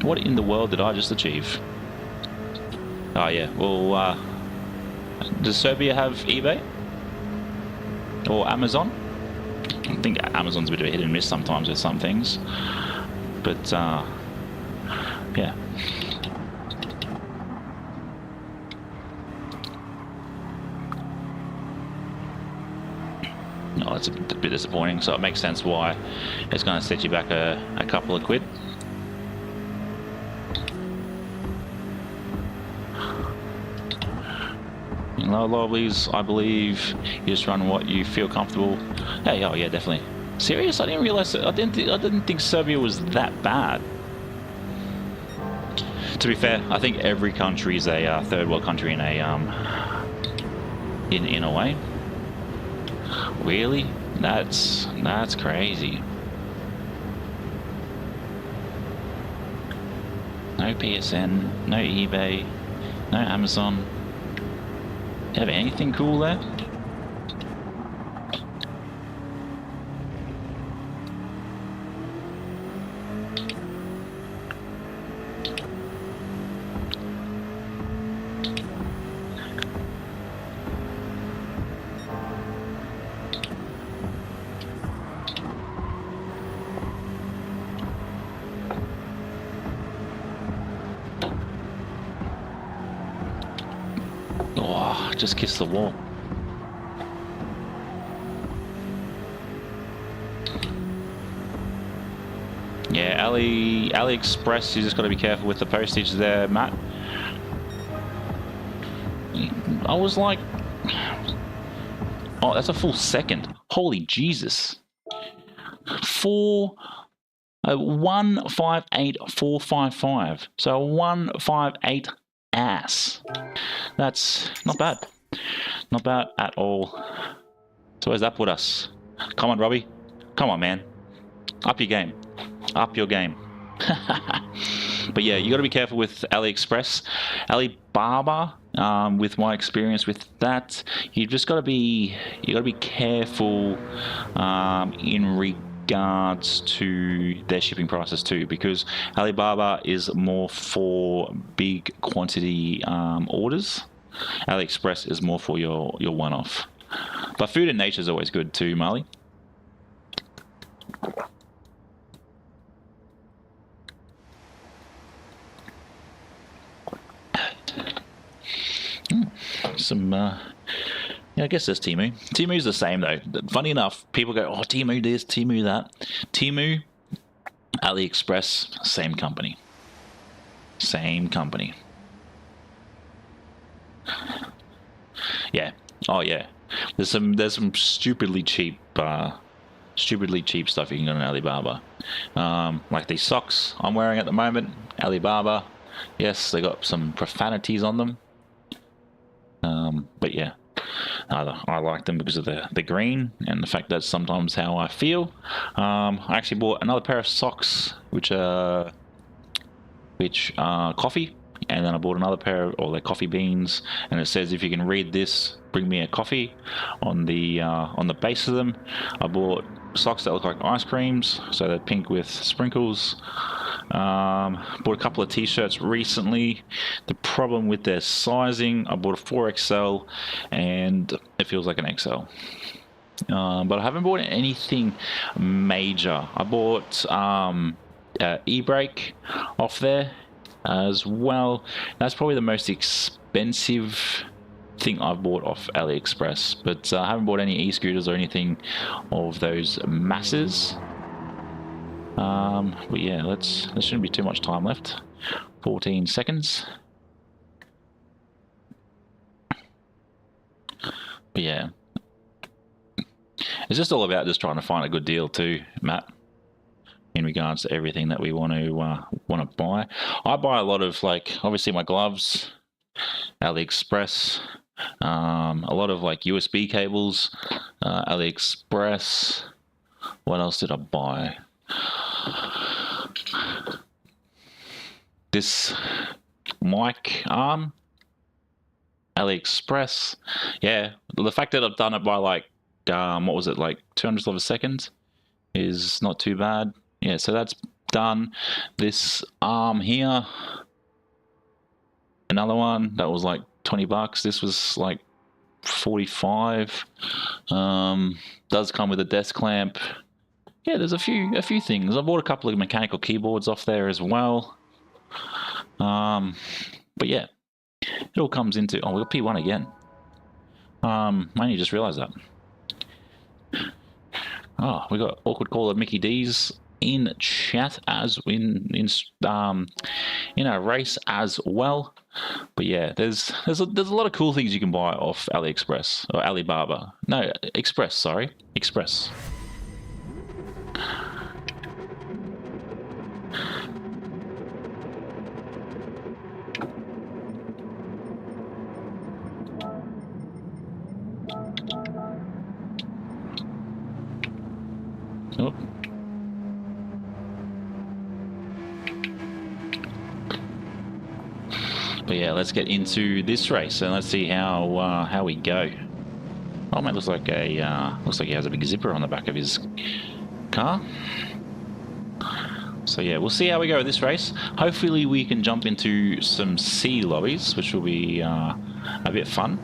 What in the world did I just achieve? Oh yeah, well, does Serbia have eBay? Or Amazon? I think Amazon's a bit of a hit and miss sometimes with some things. But, yeah. No, that's a bit disappointing, so it makes sense why it's going to set you back a couple of quid. In lower lobbies, I believe you just run what you feel comfortable. Hey, oh yeah, definitely. Serious? I didn't realize that. I didn't think Serbia was that bad. To be fair, I think every country is a third world country in a in a way. Really? That's crazy. No PSN, no eBay, no Amazon. You have anything cool there? just kiss the wall. Yeah, AliExpress, you just got to be careful with the postage there, Matt. I was like, oh, that's a full second. Holy Jesus. 158,455. So 158 ass. That's not bad. Not bad at all. So where's that put us? Come on, Robbie. Come on, man. Up your game. Up your game. But yeah, you got to be careful with AliExpress. Alibaba, with my experience with that, you got to be careful in regards to their shipping prices too, because Alibaba is more for big quantity orders. AliExpress is more for your one-off. But Food and Nature is always good too, Marley. Yeah, I guess there's Temu. Temu's the same though. Funny enough, people go, oh, Temu this, Temu that. Temu, AliExpress, same company. Same company. Yeah. Oh yeah. There's some stupidly cheap stuff you can get on Alibaba. Like these socks I'm wearing at the moment, Alibaba. Yes, they got some profanities on them. But yeah, I like them because of the green and the fact that's sometimes how I feel. I actually bought another pair of socks, which are coffee, and then I bought another pair of they're coffee beans, and it says if you can read this, bring me a coffee on the base of them. I bought socks that look like ice creams, so they're pink with sprinkles. Bought a couple of t-shirts recently. The problem with their sizing, I bought a 4XL and it feels like an XL. But I haven't bought anything major. I bought e-brake off there as well. That's probably the most expensive thing I've bought off AliExpress, but I haven't bought any e-scooters or anything of those masses. But yeah, there shouldn't be too much time left. 14 seconds. But yeah, it's just all about just trying to find a good deal too, Matt, in regards to everything that we want to buy. I buy a lot of, like, obviously my gloves, AliExpress, a lot of like USB cables, AliExpress. What else did I buy? This mic arm, AliExpress. Yeah, the fact that I've done it by like what was it, like 200th of a second is not too bad. Yeah, so that's done. This arm here, another one that was like 20 bucks. This was like 45. Does come with a desk clamp. Yeah, there's a few things. I bought a couple of mechanical keyboards off there as well. But yeah, it all comes into... Oh, we got P1 again. I only just realised that. Oh, we got Awkward Caller Mickey D's in chat as in our race as well. But yeah, there's a lot of cool things you can buy off AliExpress or Alibaba. No, Express. Sorry, Express. Oh. But yeah, let's get into this race and let's see how we go. Oh man, looks like he has a big zipper on the back of his car. So yeah, we'll see how we go with this race. Hopefully we can jump into some C lobbies, which will be a bit fun.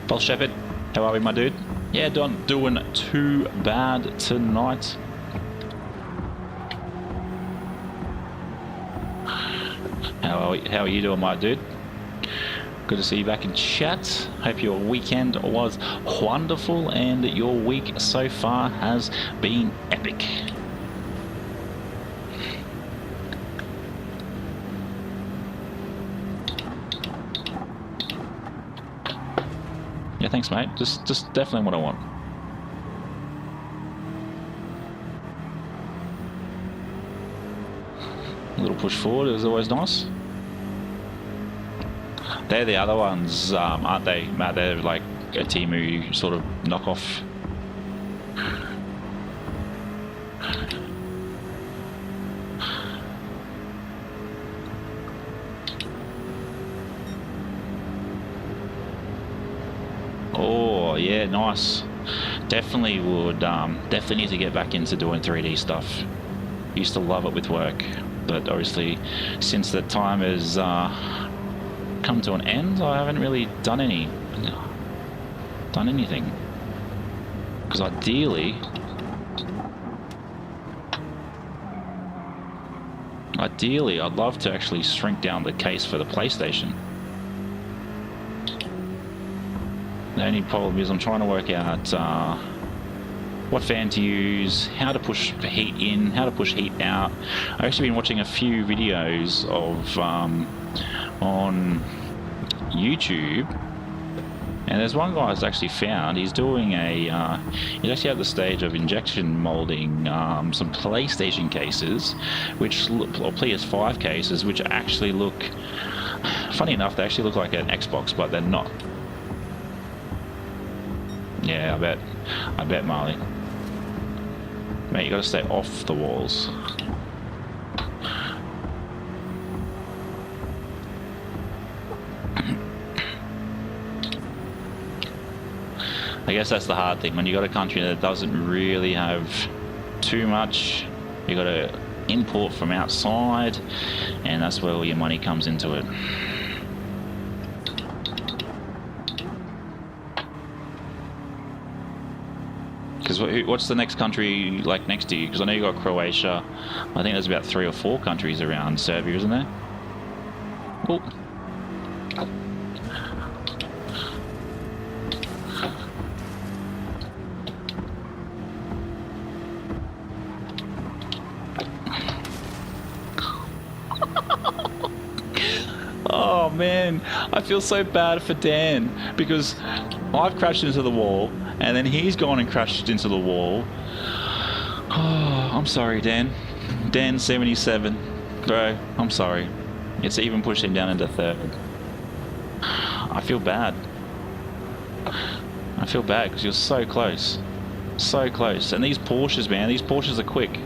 Paul Shepherd, how are we, my dude? Yeah, not doing too bad tonight. How are you doing, my dude? Good to see you back in chat. Hope your weekend was wonderful and your week so far has been epic. Yeah, thanks, mate. Just definitely what I want. A little push forward is always nice. They're the other ones, aren't they, Matt? They're like a Temu sort of knockoff. Oh, yeah, nice. Definitely would, definitely need to get back into doing 3D stuff. Used to love it with work, but obviously since that time has come to an end, I haven't really done anything. Because ideally I'd love to actually shrink down the case for the PlayStation. The only problem is I'm trying to work out what fan to use, how to push heat in, how to push heat out. I've actually been watching a few videos of on YouTube, and there's one guy that's actually found he's doing a he's actually at the stage of injection molding some PlayStation cases, which or PS5 cases, which actually look, funny enough, they actually look like an Xbox, but they're not. Yeah, I bet, Marley. Mate, you gotta stay off the walls. I guess that's the hard thing. When you got a country that doesn't really have too much, you gotta import from outside, and that's where all your money comes into it. Because what's the next country like next to you? Because I know you got Croatia. I think there's about 3 or 4 countries around Serbia, isn't there? Oh. Oh man, I feel so bad for Dan because I've crashed into the wall and then he's gone and crashed into the wall. Oh, I'm sorry, Dan. Dan 77. Bro, I'm sorry. It's even pushed him down into 3rd. I feel bad. I feel bad because you're so close. So close. And these Porsches, man, these Porsches are quick.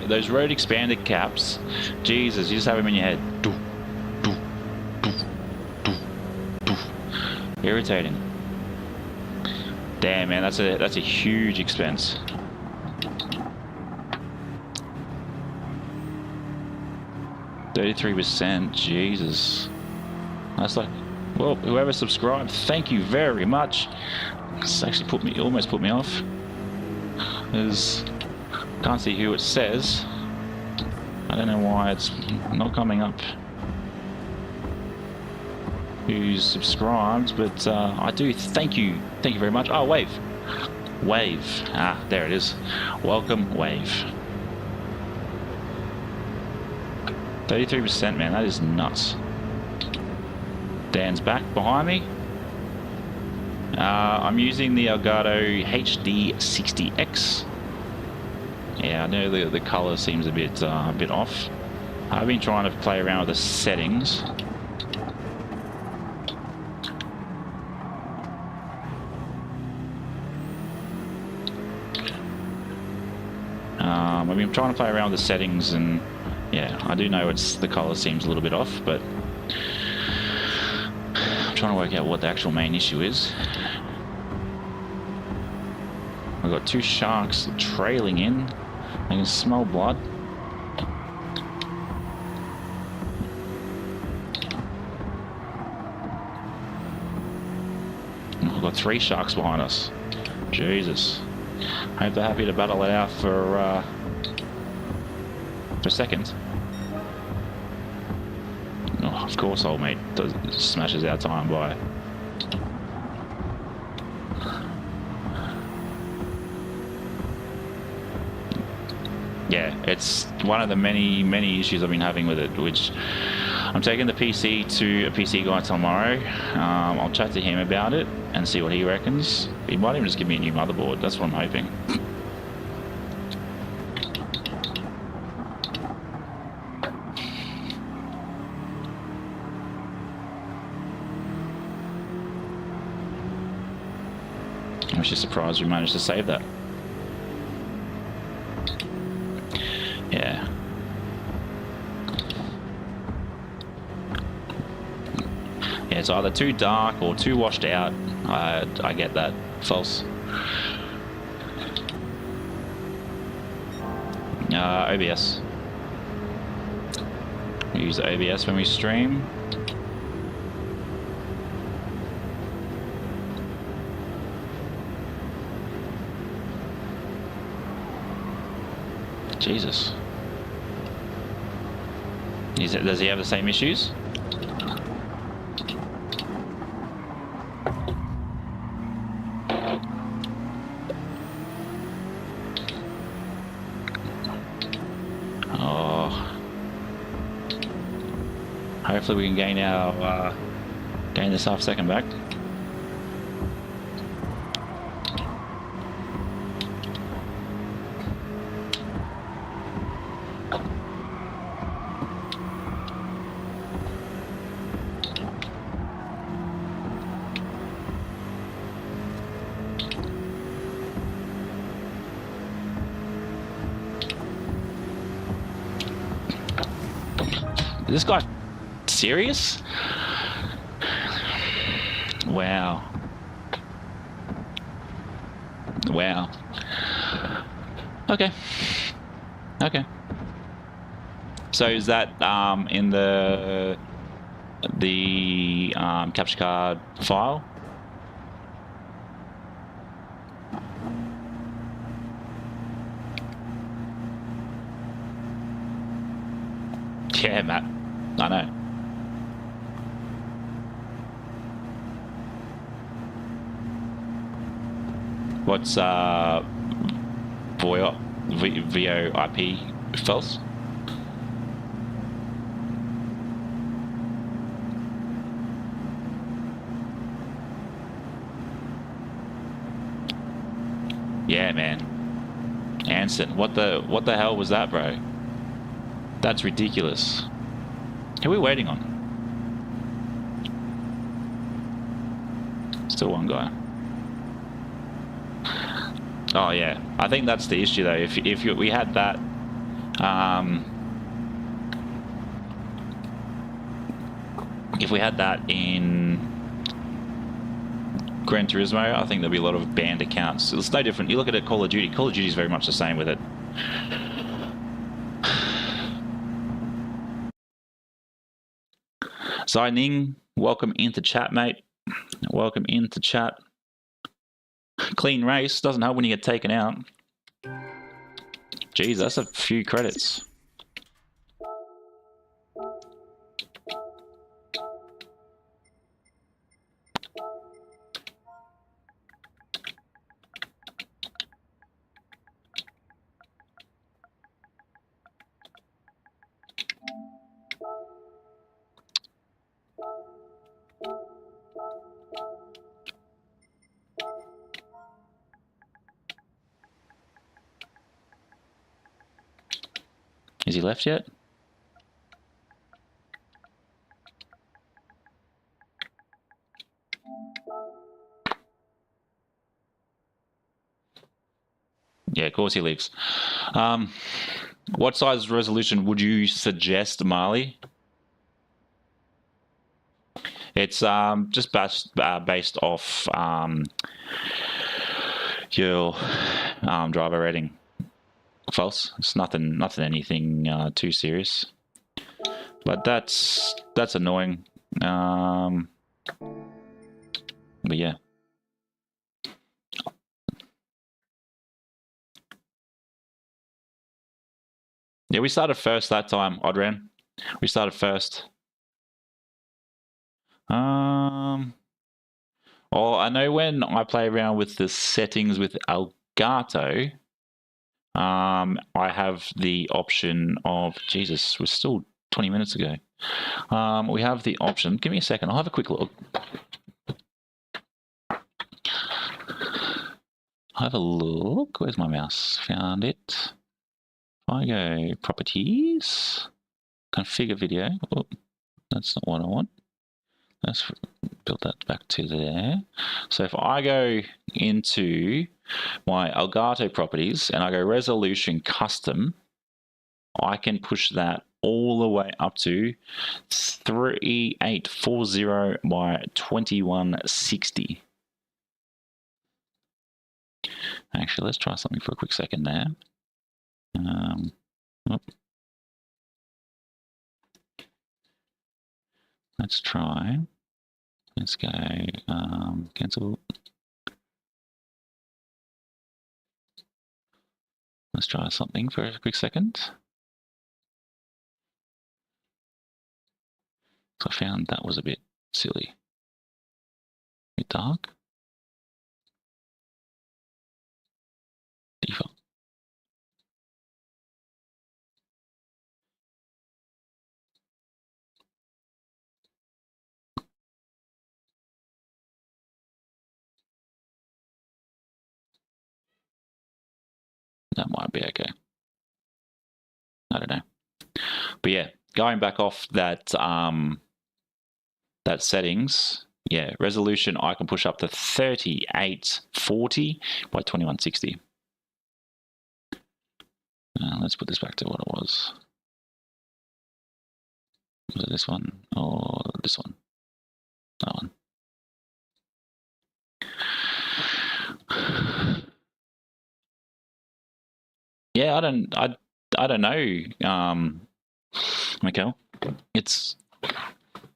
Those road expanded caps, Jesus, you just have them in your head. Irritating. Damn, man, that's a huge expense. %, Jesus. That's like, well, whoever subscribed, thank you very much. It's actually almost put me off. Can't see who it says. I don't know why it's not coming up who's subscribed, but I do thank you very much. Oh, Wave, there it is. Welcome, Wave. 33%, man, that is nuts. Dan's back behind me. I'm using the Elgato HD60X. Yeah, I know the color seems a bit off. I've been trying to play around with the settings. I've been trying to play around with the settings, and yeah, I do know the color seems a little bit off, but I'm trying to work out what the actual main issue is. I've got two sharks trailing in. I can smell blood. We've got three sharks behind us. Jesus. I hope they're happy to battle it out for a second. Oh, of course, old mate smashes our time by. Yeah, it's one of the many issues I've been having with it, which I'm taking the PC to a PC guy tomorrow. I'll chat to him about it and see what he reckons. He might even just give me a new motherboard. That's what I'm hoping. I'm just surprised we managed to save that. Yeah. Yeah, it's either too dark or too washed out. I get that. False. OBS. We use OBS when we stream. Jesus. Does he have the same issues? Oh. Hopefully we can gain our gain this half second back. Is this guy serious? Wow. Wow. Okay. Okay. So is that in the capture card file? Yeah, Matt. I know. What's VoIP false? Yeah, man. Anson, what the hell was that, bro? That's ridiculous. Who are we waiting on? Still one guy. Oh yeah, I think that's the issue though. If we had that, if we had that in Gran Turismo, I think there'd be a lot of banned accounts. It's no different. You look at it, Call of Duty. Call of Duty is very much the same with it. Signing, welcome into chat, mate. Welcome into chat. Clean race doesn't help when you get taken out. Jeez, that's a few credits. Is he left yet? Yeah, of course he leaves. What size resolution would you suggest, Marley? It's just based off your driver rating. False. It's nothing anything too serious. But that's annoying. But yeah. Yeah, we started first that time, Odran. We started first. Oh, I know when I play around with the settings with Elgato, I have the option of, Jesus, we're still 20 minutes ago. We have the option, give me a second, I'll have a quick look. Have a look, where's my mouse? Found it. If I go properties, configure video, oh, that's not what I want. Let's build that back to there. So if I go into my Elgato properties and I go resolution custom, I can push that all the way up to 3840 by 2160. Actually, let's try something for a quick second there. Let's try. Let's go cancel. Let's try something for a quick second. So I found that was a bit silly. A bit dark. Default. That might be okay. I don't know. But yeah, going back off that that settings, yeah, resolution I can push up to 3840 by 2160. Let's put this back to what it was. Was it this one or this one? That one. Yeah, I don't know, Mikel. It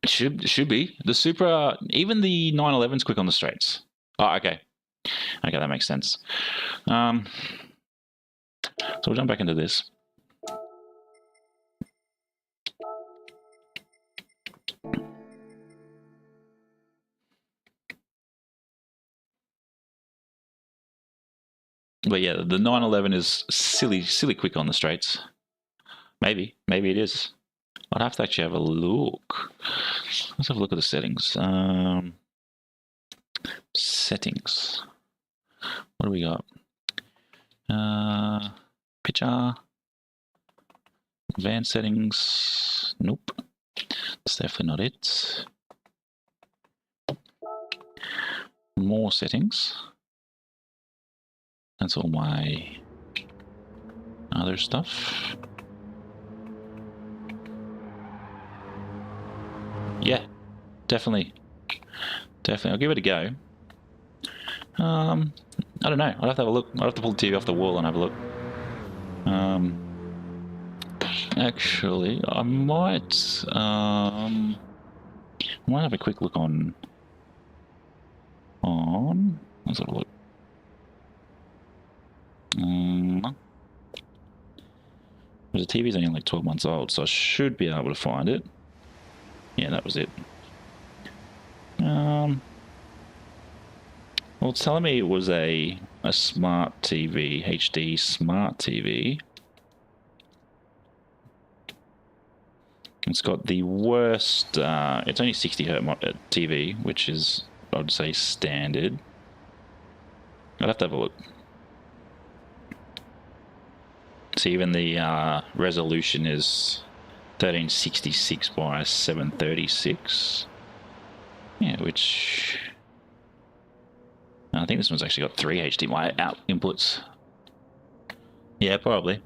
should be the Supra. Even the 911's quick on the straights. Oh, okay, that makes sense. So we'll jump back into this. But yeah, the 911 is silly quick on the straights. Maybe it is. I'd have to actually have a look. Let's have a look at the settings. Settings. What do we got? Picture. Advanced settings. Nope. That's definitely not it. More settings. That's all my other stuff. Yeah, definitely. I'll give it a go. I don't know. I'll have to have a look. I'll have to pull the TV off the wall and have a look. Actually, I might have a quick look on. Let's have a look. The TV's only like 12 months old, so I should be able to find it. Yeah, that was it. Well, it's telling me it was a smart TV, HD smart TV. It's got the worst, it's only 60 Hz TV, which is, I would say, standard. I'd have to have a look. So even the resolution is 1366 by 736. Yeah, which I think this one's actually got 3 HDMI out inputs. Yeah, probably.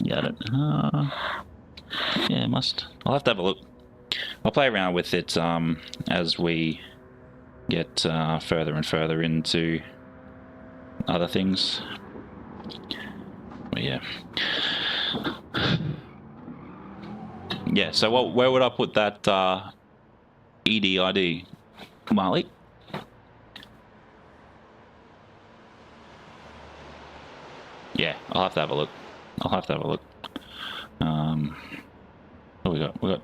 Yeah, I don't. Yeah, must. I'll have to have a look. I'll play around with it as we get further and further into other things. But yeah. Yeah, so where would I put that EDID, Marley? Yeah, I'll have to have a look. I'll have to have a look. What we got? We got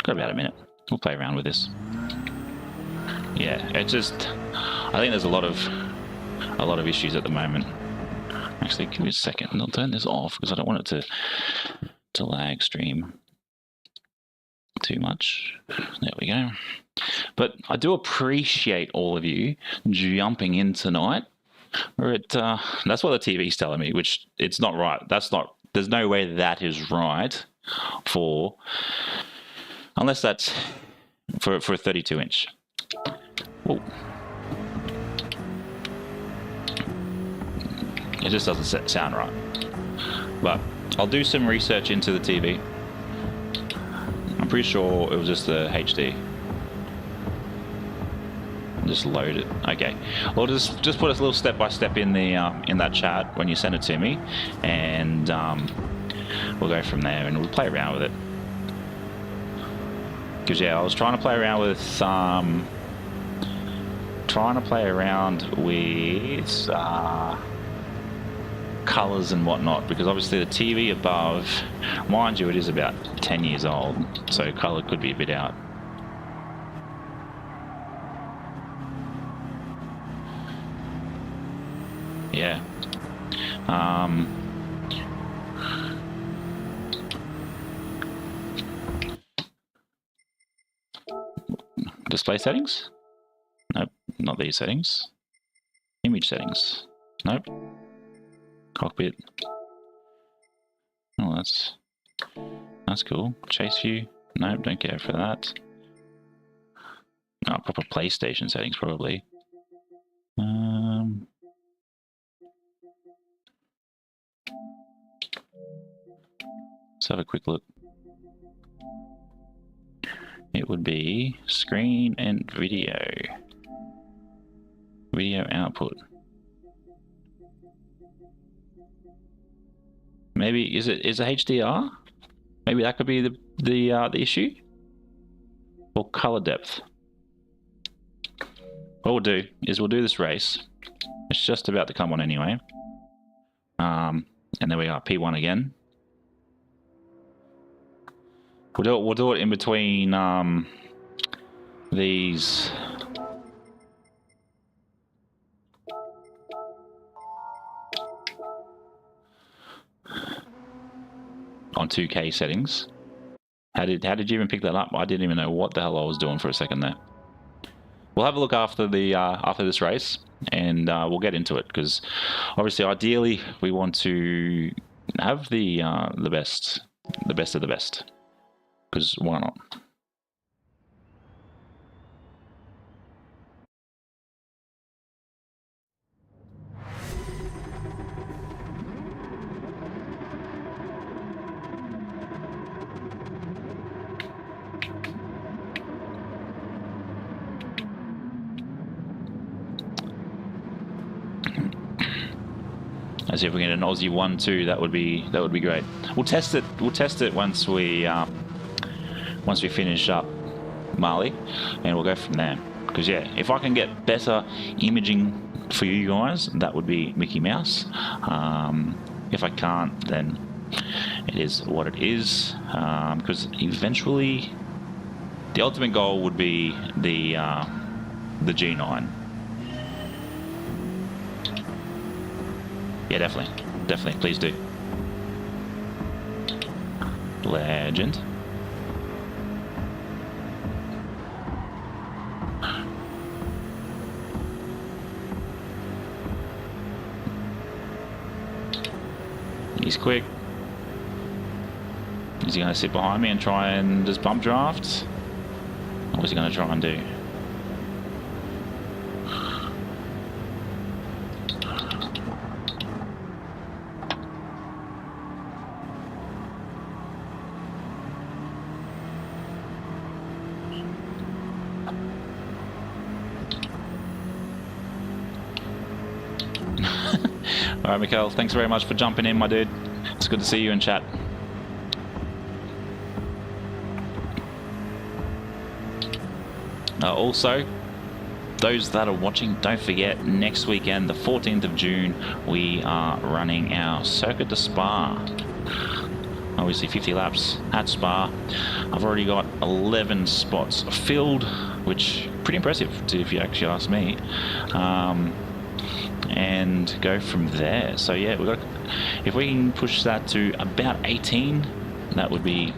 about a minute. We'll play around with this. Yeah, it's just, I think there's a lot of issues at the moment. Actually, give me a second. I'll turn this off because I don't want it to lag stream too much. There we go. But I do appreciate all of you jumping in tonight. That's what the TV's telling me, which it's not right. There's no way that is right unless that's for a 32-inch. Whoa. It just doesn't sound right. But I'll do some research into the TV. I'm pretty sure it was just the HD. Just load it. Okay. Well, just put a little step-by-step in that chat when you send it to me, and we'll go from there and we'll play around with it. Because yeah, I was trying to play around with colors and whatnot, because obviously the TV above, mind you, it is about 10 years old, so color could be a bit out. Yeah. Display settings? Nope, not these settings. Image settings? Nope. Cockpit. Oh, that's cool. Chase view? Nope, don't care for that. Oh, proper PlayStation settings probably. Let's have a quick look. It would be screen and video. Video output. Maybe is it HDR? Maybe that could be the issue. Or color depth. What we'll do is we'll do this race. It's just about to come on anyway. And then we got P1 again. We'll do it in between these. On 2K settings. How did you even pick that up? I didn't even know what the hell I was doing for a second there. We'll have a look after this race, and we'll get into it, because obviously, ideally, we want to have the best of the best. Because why not? Let's see if we get an Aussie 1-2. That would be great. We'll test it. We'll test it once we finish up Mali, and we'll go from there. Because yeah, if I can get better imaging for you guys, that would be Mickey Mouse. If I can't, then it is what it is. Because eventually, the ultimate goal would be the G9. Yeah, definitely, please do. Legend. He's quick. Is he going to sit behind me and try and just bump draft? Or is he going to try and do? All right, Mikhail, thanks very much for jumping in, my dude. It's good to see you in chat. Also, those that are watching, don't forget, next weekend, the 14th of June, we are running our Circuit de Spa. Obviously 50 laps at Spa. I've already got 11 spots filled, which pretty impressive if you actually ask me. And go from there. So yeah, we got, if we can push that to about 18, that would be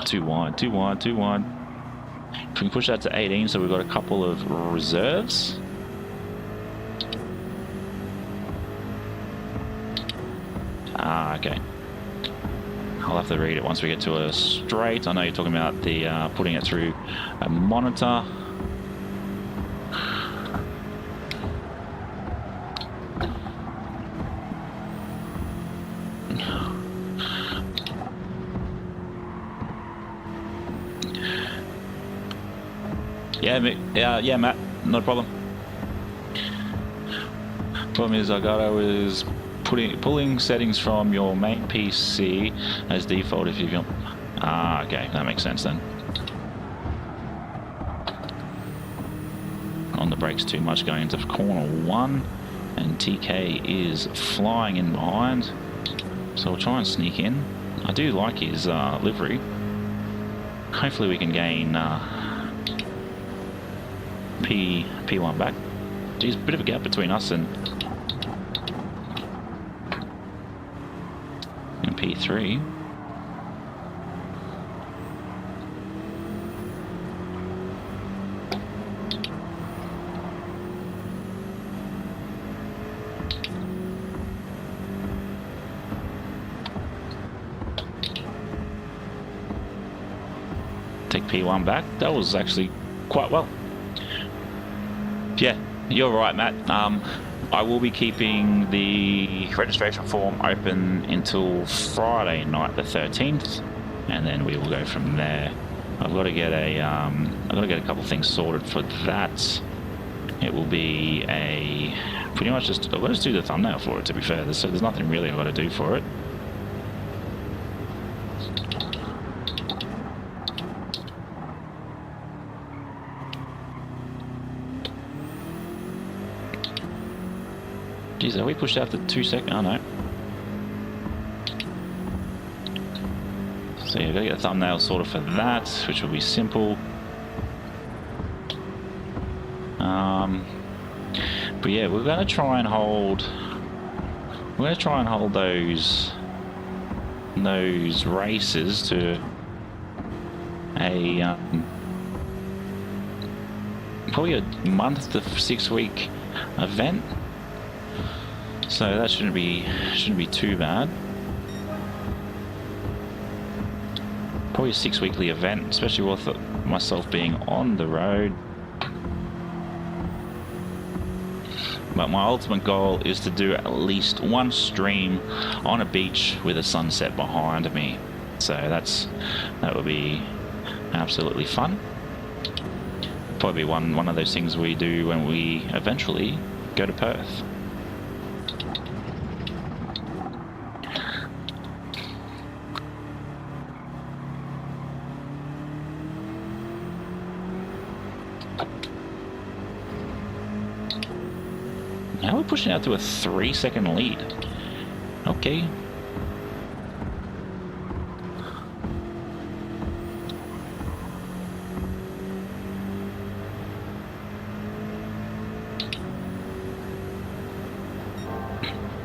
too wide. If we can push that to 18, so we've got a couple of reserves. Okay. I'll have to read it once we get to a straight. I know you're talking about the putting it through a monitor. Yeah, Matt, not a problem. Problem is, Elgato is pulling settings from your main PC as default if you don't. Okay, that makes sense then. On the brakes too much going into corner 1, and TK is flying in behind, so we'll try and sneak in. I do like his livery. Hopefully we can gain P1 back. Geez, a bit of a gap between us and P3. Take P1 back. That was actually quite well. Yeah, you're right, Matt. I will be keeping the registration form open until Friday night, the 13th, and then we will go from there. I've got to get a couple of things sorted for that. It will be a pretty much just I've got to just do the thumbnail for it. To be fair, there's nothing really I've got to do for it. Geez, are we pushed out to 2 seconds? Oh no. So you've got to get a thumbnail sorted for that, which will be simple. But yeah, we're going to try and hold. We're going to try and hold those races to a probably a month to 6 week event. So that shouldn't be too bad. Probably a 6 weekly event, especially with myself being on the road. But my ultimate goal is to do at least one stream on a beach with a sunset behind me. So that would be absolutely fun. Probably one of those things we do when we eventually go to Perth. Now we're pushing out to a 3-second lead. Okay.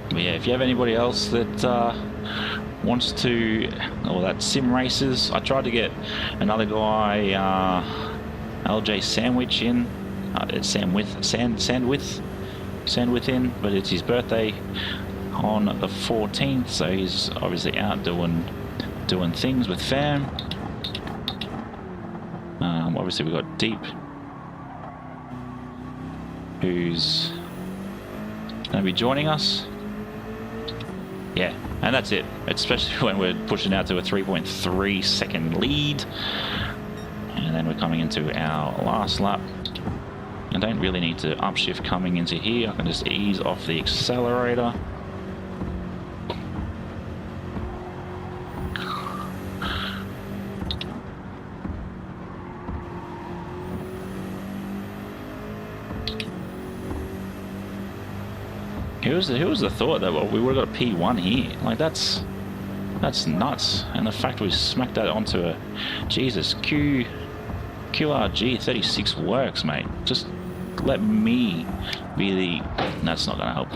But yeah, if you have anybody else that wants to, or that sim races, I tried to get another guy, LJ Sandwich in, Sandwith in, but it's his birthday on the 14th, so he's obviously out doing things with fam. Obviously we've got Deep, who's going to be joining us. Yeah, and that's it, especially when we're pushing out to a 3.3 second lead. And then we're coming into our last lap. I don't really need to upshift coming into here. I can just ease off the accelerator. Who was the thought that we would have got a P1 here? Like that's nuts. And the fact we smacked that onto a Jesus QRG 36 works, mate. Just let me be the. That's not gonna help.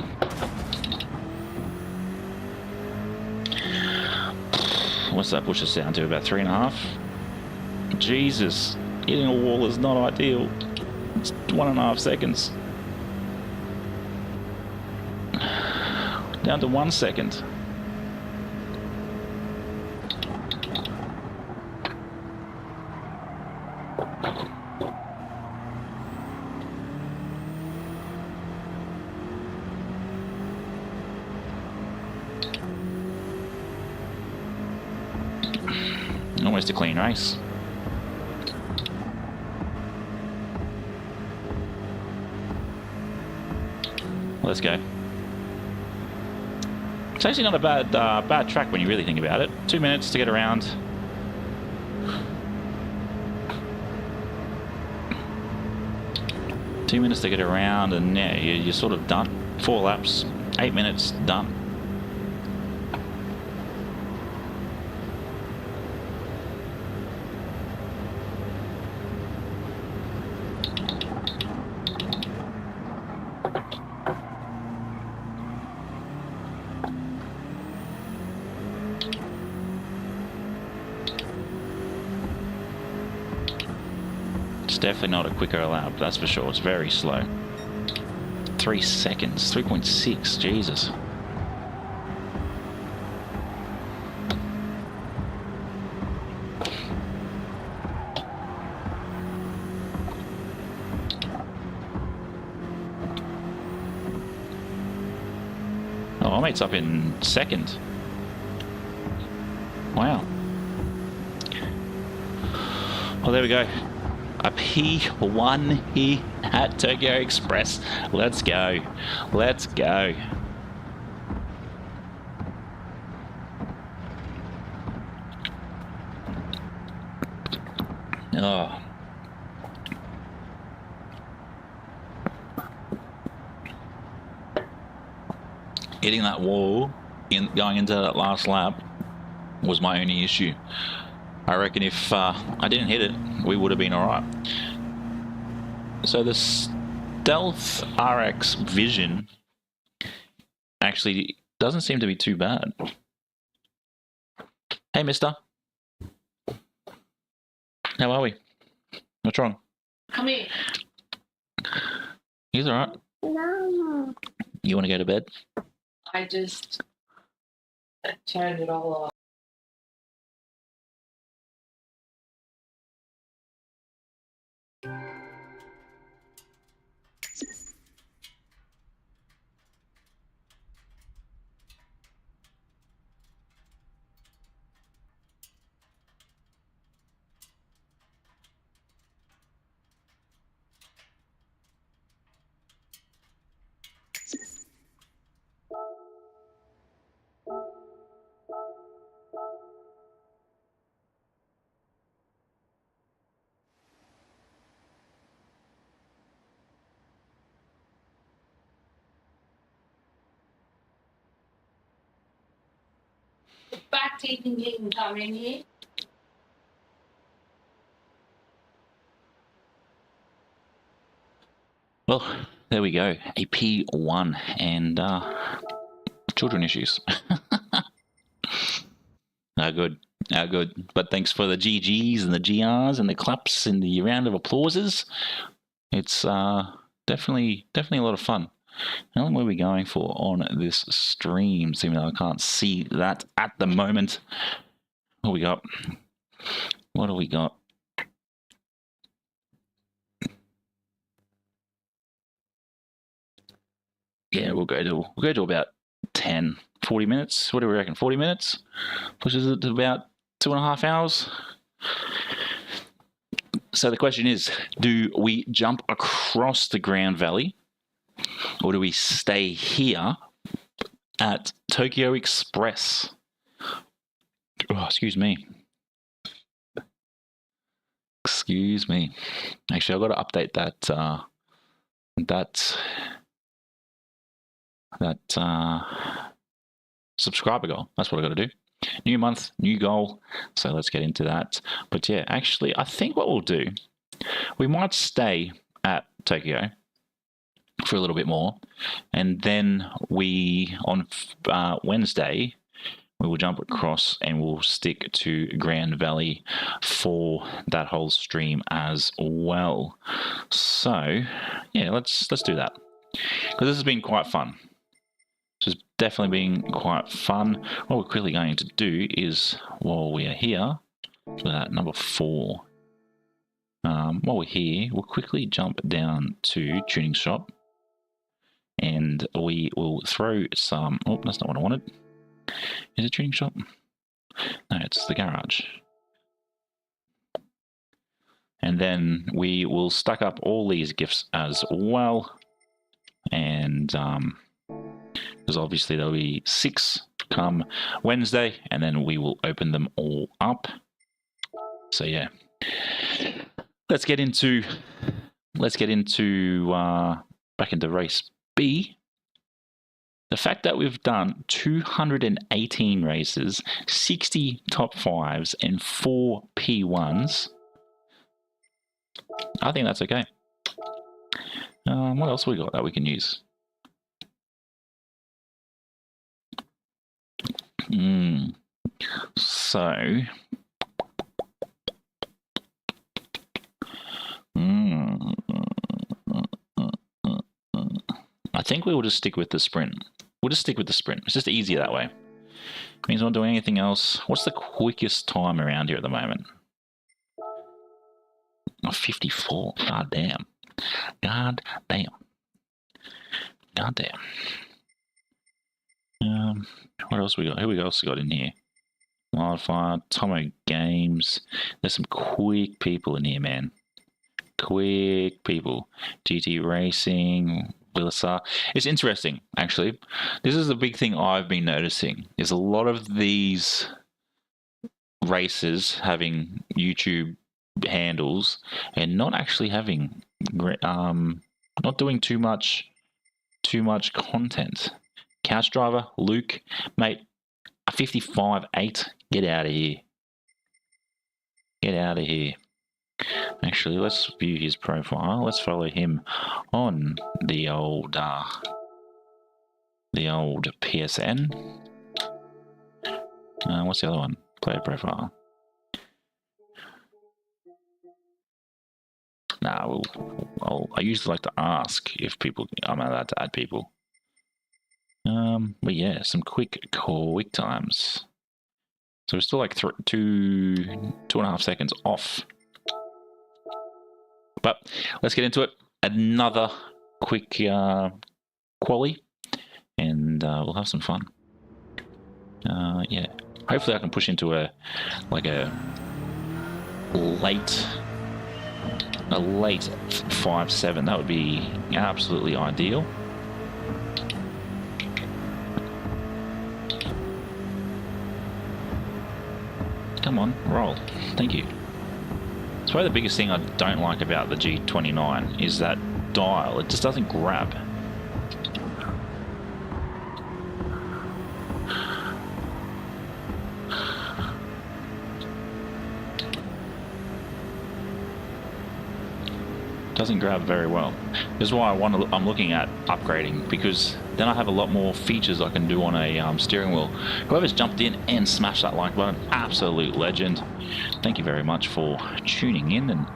What's that push us down to? About 3.5. Jesus, hitting a wall is not ideal. It's 1.5 seconds. Down to 1 second. Almost a clean race. Let's go. It's actually not a bad track when you really think about it. 2 minutes to get around. And yeah, you're sort of done. 4 laps, 8 minutes, done. It's definitely not a quicker lap, that's for sure. It's very slow. 3 seconds, 3.6, Jesus. Oh, my mate's up in second. Wow. Well, there we go. A P1 here at Tokyo Express. Let's go. Let's go. Oh. Hitting that wall going into that last lap was my only issue. I reckon if I didn't hit it, we would have been alright. So the Stealth RX Vision actually doesn't seem to be too bad. Hey, mister. How are we? What's wrong? Come here. He's alright. No. You want to go to bed? I just turned it all off. Back taking can come in here. Well, there we go. A P1 and children issues. Good. Good. But thanks for the GGs and the GRs and the claps and the round of applauses. It's definitely a lot of fun. How long were we going for on this stream? Even though I can't see that at the moment. What we got? What do we got? Yeah, we'll go to about 40 minutes. What do we reckon? 40 minutes? Pushes it to about 2.5 hours. So the question is, do we jump across the Grand Valley, or do we stay here at Tokyo Express? Oh, excuse me. Excuse me. Actually, I've got to update that subscriber goal. That's what I got to do. New month, new goal. So let's get into that. But yeah, actually, I think what we'll do, we might stay at Tokyo for a little bit more, and then on Wednesday we will jump across and we'll stick to Grand Valley for that whole stream as well. So yeah, let's do that, because this has been quite fun. This has definitely been quite fun. What we're quickly going to do is, while we are here, for that number 4, while we're here, we'll quickly jump down to Tuning Shop, and we will throw some... Oh, that's not what I wanted. Is it Tuning Shop? No, it's the garage. And then we will stack up all these gifts as well, and... because obviously there'll be 6 come Wednesday, and then we will open them all up. So yeah, let's get into back into race B. The fact that we've done 218 races, 60 top 5s, and 4 P1s, I think that's okay. What else we got that we can use? So, I think we will just stick with the sprint. We'll just stick with the sprint. It's just easier that way. Means I'm not doing anything else. What's the quickest time around here at the moment? Oh, 54. God damn. God damn. God damn. What else we got? Who else we got in here? Wildfire, Tomo Games. There's some quick people in here, man. Quick people. GT Racing, Willisar. It's interesting, actually. This is the big thing I've been noticing. Is a lot of these races having YouTube handles and not actually having, not doing too much content. Couch Driver, Luke, mate, a 55.8. Get out of here. Get out of here. Actually, let's view his profile. Let's follow him on the old PSN. What's the other one? Player profile. Nah, I usually like to ask if I'm allowed to add people. But yeah, some quick times. So we're still like 2.5 seconds off. But let's get into it. Another quick quali, and we'll have some fun. Yeah, hopefully I can push into a late 5.7. That would be absolutely ideal. Come on, roll. Thank you. It's probably the biggest thing I don't like about the G29 is that dial. It just doesn't grab. Doesn't grab very well. This is why I'm looking at upgrading, because then I have a lot more features I can do on a steering wheel. Whoever's jumped in and smashed that like button, absolute legend. Thank you very much for tuning in and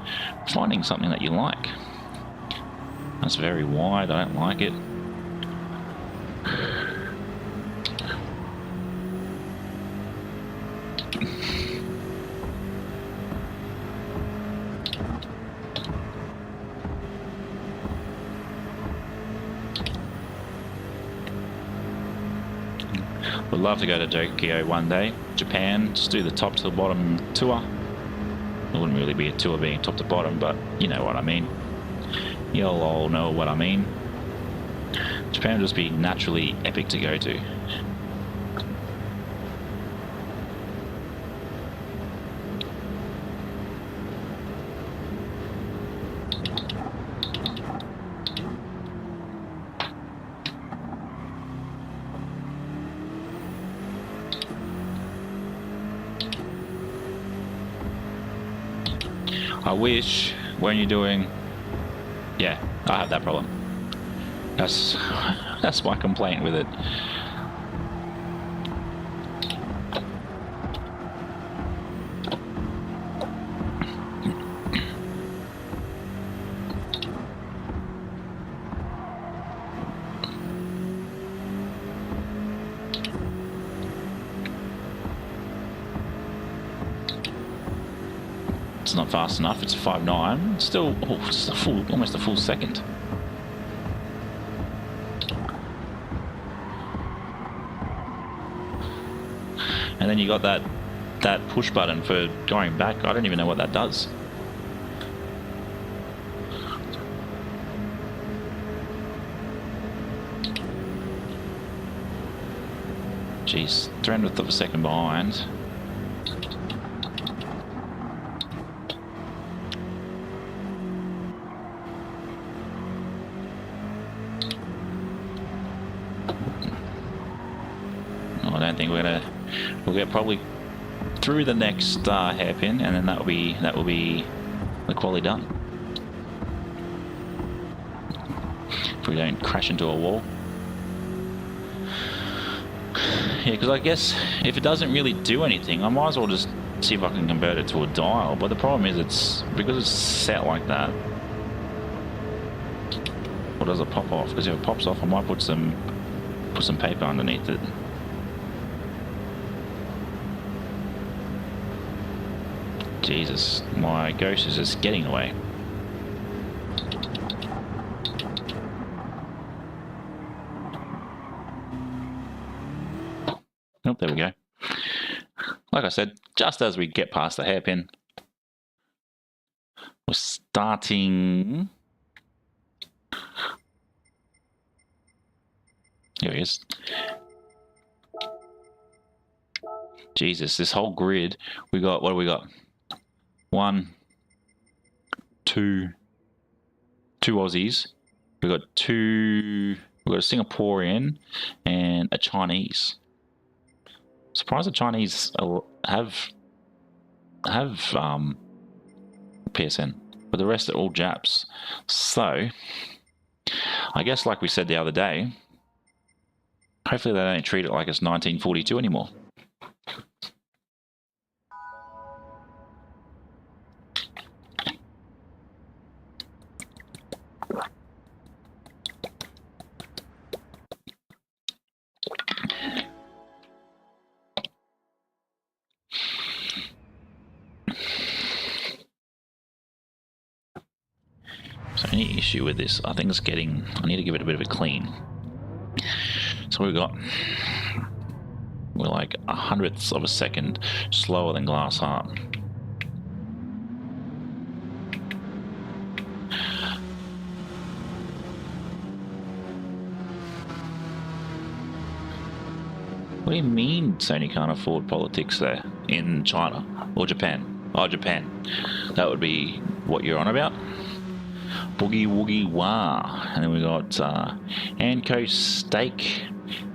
finding something that you like. That's very wide. I don't like it. Would love to go to Tokyo one day. Japan, just do the top to the bottom tour. It wouldn't really be a tour being top to bottom, but you know what I mean. You'll all know what I mean. Japan would just be naturally epic to go to. I wish when you're doing, yeah, I have that problem. That's my complaint with it. It's not fast enough. It's 5.9. Still, oh, it's a full, almost a full second. And then you got that push button for going back. I don't even know what that does. Jeez, 300th of a second behind. I don't think we'll get probably through the next hairpin, and then that will be the quali done. If we don't crash into a wall. Yeah, because I guess if it doesn't really do anything, I might as well just see if I can convert it to a dial. But the problem is because it's set like that. Or does it pop off? Because if it pops off, I might put some paper underneath it. Jesus, my ghost is just getting away. Oh, there we go. Like I said, just as we get past the hairpin, we're starting. Here he is. Jesus, this whole grid, we got, what do we got? 1, 2 Aussies. We got a Singaporean and a Chinese. Surprised the Chinese have PSN, but the rest are all Japs. So I guess, like we said the other day, hopefully they don't treat it like it's 1942 anymore. So any issue with this, I think it's getting, I need to give it a bit of a clean. So we're like 100th of a second slower than Glass Heart. What do you mean Sony can't afford politics there in China or Japan? Oh, Japan. That would be what you're on about. Boogie Woogie Wah. And then we got Anco Steak.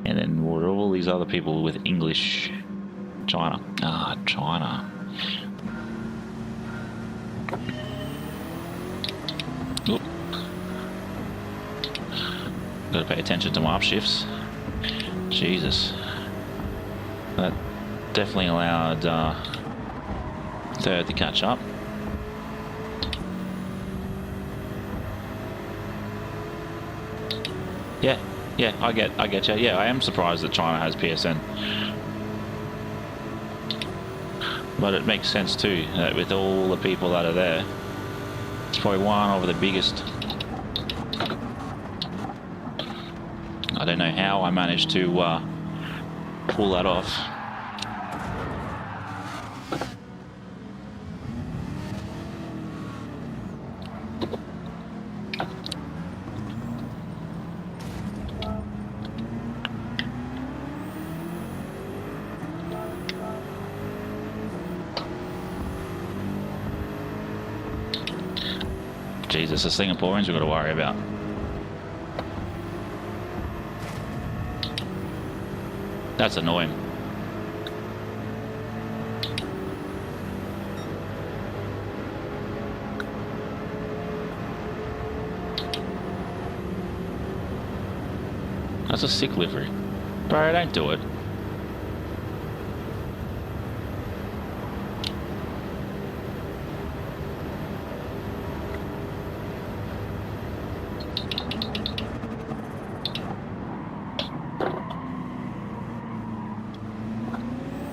And then all these other people with English. China. Ah, China. Oop. Got to pay attention to my upshifts. Jesus. That definitely allowed third to catch up. Yeah, Yeah, I get you. Yeah, I am surprised that China has PSN. But it makes sense too, that with all the people that are there, it's probably one of the biggest. I don't know how I managed to pull that off. Jesus, the Singaporeans we've got to worry about. That's annoying. That's a sick livery. Bro, don't do it.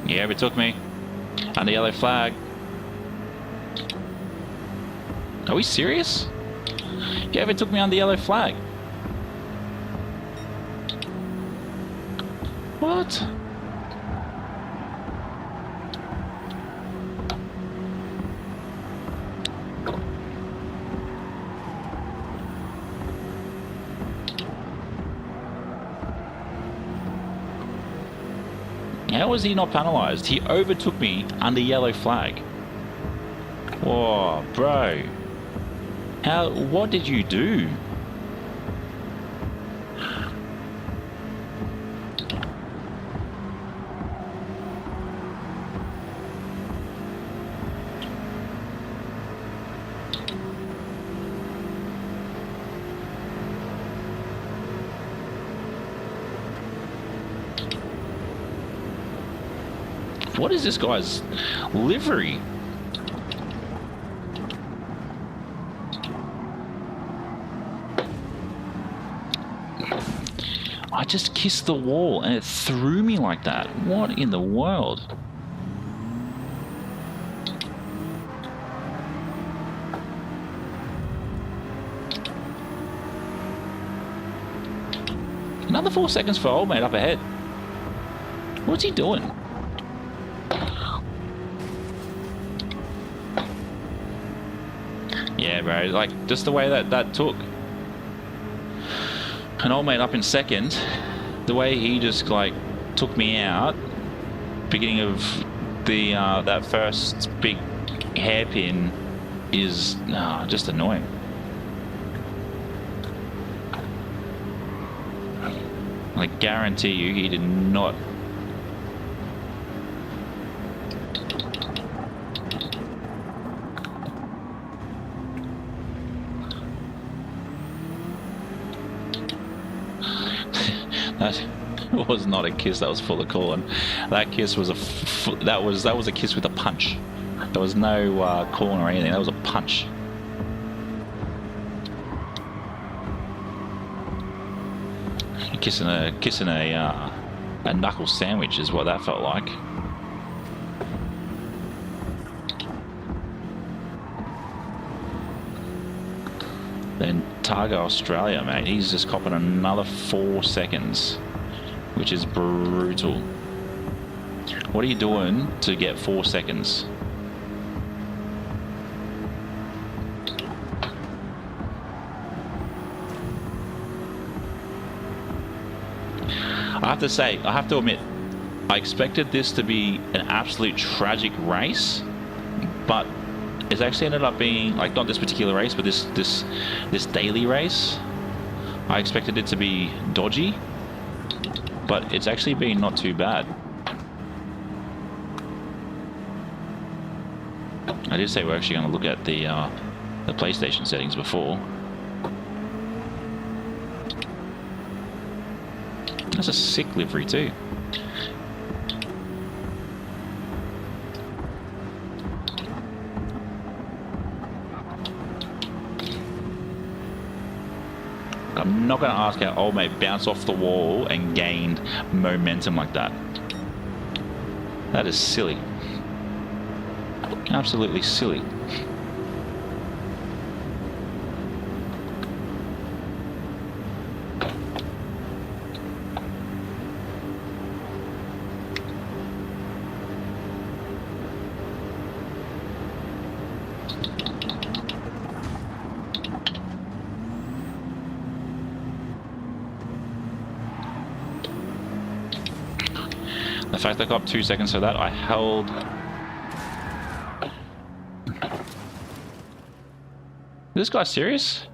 Yeah, it took me. And the yellow flag. Are we serious? Yeah, it took me on the yellow flag. What? How was he not penalised? He overtook me under yellow flag. Whoa, bro. What did you do? What is this guy's livery? I just kissed the wall and it threw me like that. What in the world? Another 4 seconds for old mate up ahead. What's he doing? Yeah, bro, like, just the way that took. An old mate up in second, the way he just, like, took me out, beginning of the, that first big hairpin is, just annoying. I guarantee you he did not. That was not a kiss. That was full of corn. That kiss was that was a kiss with a punch. There was no corn or anything. That was a punch. Kissing a knuckle sandwich is what that felt like. Then Targa Australia, mate, he's just copping another 4 seconds, which is brutal. What are you doing to get 4 seconds? I have to say, I have to admit, I expected this to be an absolute tragic race, but it's actually ended up being, like, not this particular race, but this daily race. I expected it to be dodgy, but it's actually been not too bad. I did say we're actually going to look at the PlayStation settings before. That's a sick livery too. I'm not going to ask our old mate bounced off the wall and gained momentum like that. That is silly. Absolutely silly. The fact I got 2 seconds for that, I held... Is this guy serious?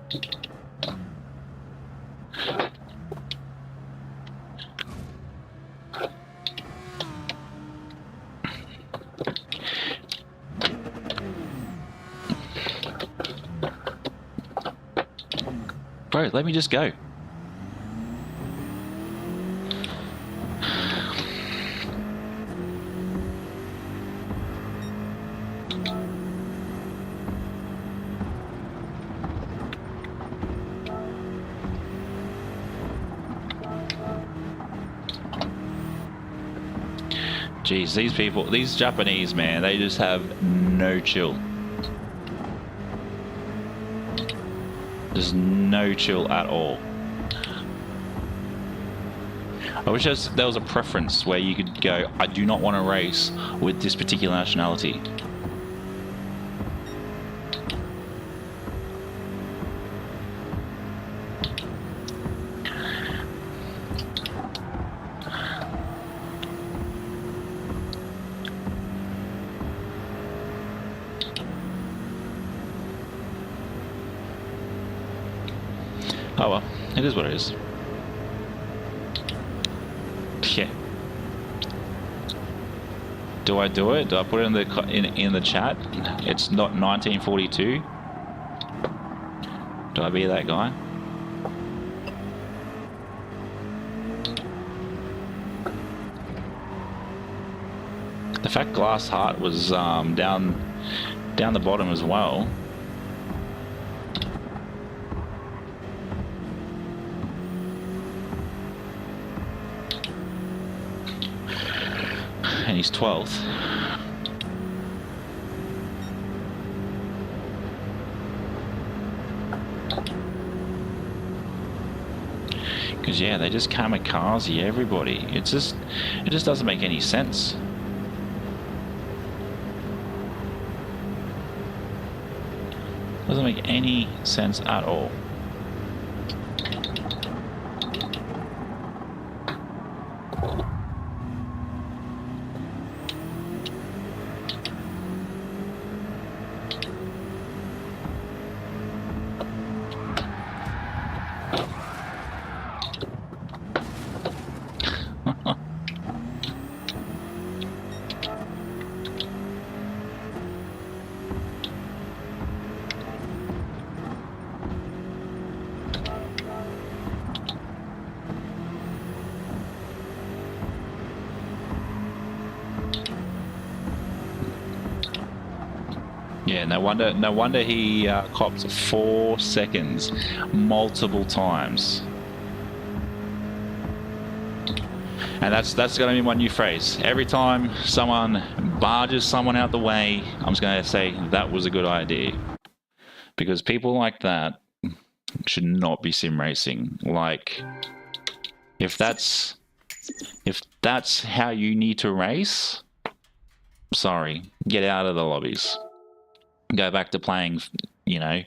Bro, let me just go. Jeez, these people, these Japanese, man, they just have no chill. There's no chill at all. I wish there was a preference where you could go, I do not want to race with this particular nationality. Oh well, it is what it is. Yeah. Do I do it? Do I put it in the chat? It's not 1942. Do I be that guy? The fact Glass Heart was down the bottom as well. And he's 12th. Because yeah, they just kamikaze everybody. It just doesn't make any sense. Doesn't make any sense at all. Yeah, no wonder he copped 4 seconds multiple times. And that's going to be my new phrase. Every time someone barges someone out the way, I'm just going to say that was a good idea. Because people like that should not be sim racing. Like, if that's how you need to race, sorry, get out of the lobbies. Go back to playing, you know,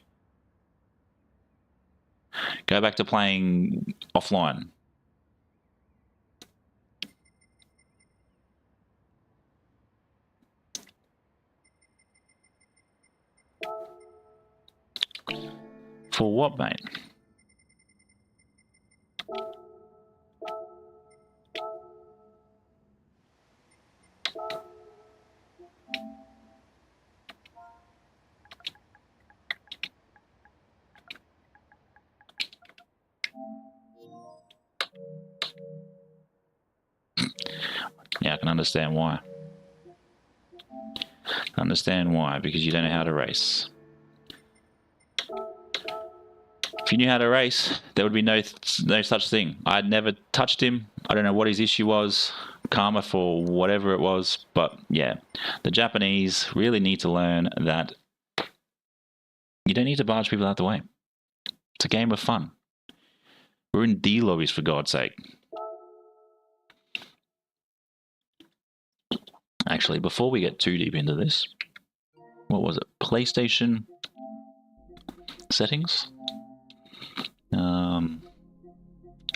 go back to playing offline. For what, mate? Yeah, I can understand why. Understand why, because you don't know how to race. If you knew how to race, there would be no such thing. I'd never touched him. I don't know what his issue was. Karma for whatever it was. But yeah, the Japanese really need to learn that you don't need to barge people out the way. It's a game of fun. We're in D lobbies, for God's sake. Actually, before we get too deep into this, what was it? PlayStation settings?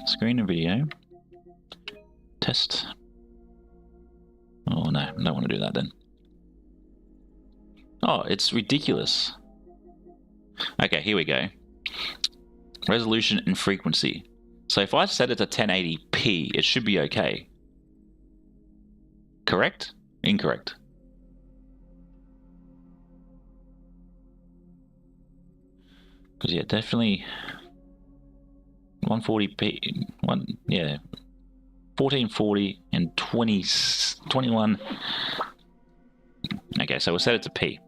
Screen and video. Test. Oh no, I don't want to do that then. Oh, it's ridiculous. Okay, here we go. Resolution and frequency. So if I set it to 1080p, it should be okay. Correct? Incorrect. Because yeah, definitely 140p, 1440 and 21. Okay, so we'll set it to P.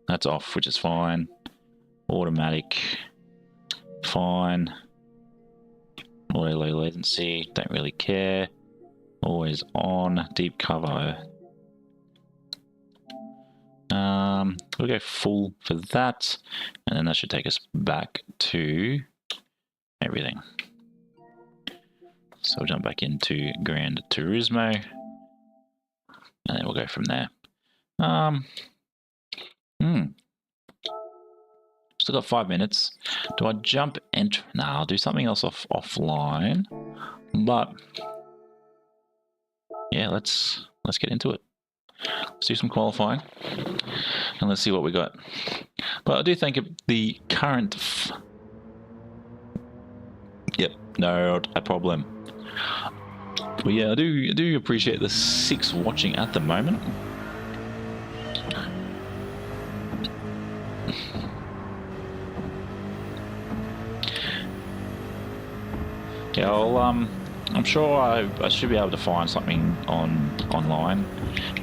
That's off, which is fine. Automatic, fine. Auto low latency, don't really care. Always on. Deep cover. We'll go full for that, and then that should take us back to everything. So we'll jump back into Gran Turismo, and then we'll go from there. Still got 5 minutes. Do I jump and nah, I'll do something else offline. But yeah, let's get into it. Let's do some qualifying, and let's see what we got. But I do think the current. Yep, not a problem. But yeah, I do appreciate the 6 watching at the moment. Yeah, well, I'm sure I should be able to find something online.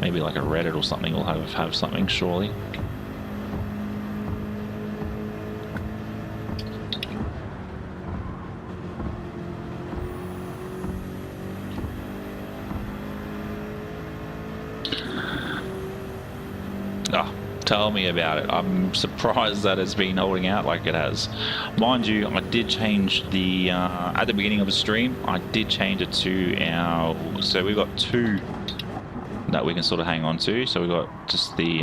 Maybe like a Reddit or something will have something, surely. Oh, tell me about it. I'm surprised that it's been holding out like it has. Mind you, I did change the at the beginning of the stream. I did change it to our. So we've got 2 that we can sort of hang on to. So we've got just the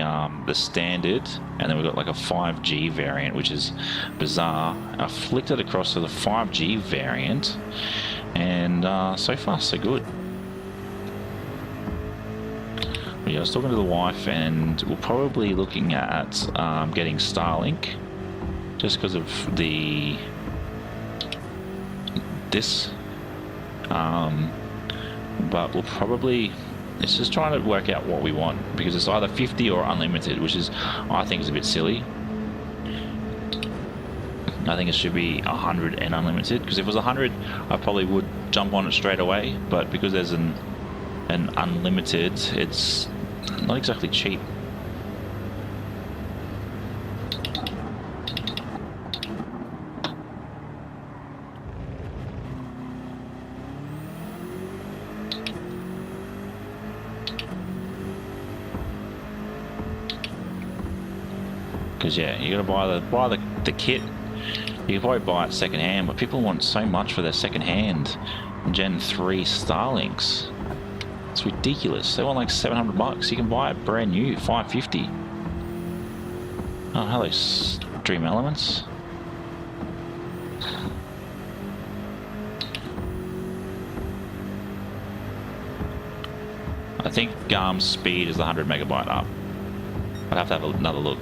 standard, and then we've got like a 5G variant, which is bizarre. I flicked it across to the 5G variant, and so far so good. But yeah, I was talking to the wife, and we're probably looking at getting Starlink, just because of this. But we'll probably. It's just trying to work out what we want, because it's either 50 or unlimited, which is, I think, is a bit silly. I think it should be 100 and unlimited, because if it was 100, I probably would jump on it straight away. But because there's an unlimited, it's not exactly cheap. Because yeah, you gotta buy the kit. You can probably buy it second hand, but people want so much for their second hand Gen 3 Starlinks. It's ridiculous. They want like $700. You can buy it brand new, $550. Oh, hello, Stream Elements. I think speed is 100 megabyte up. I'd have to have another look.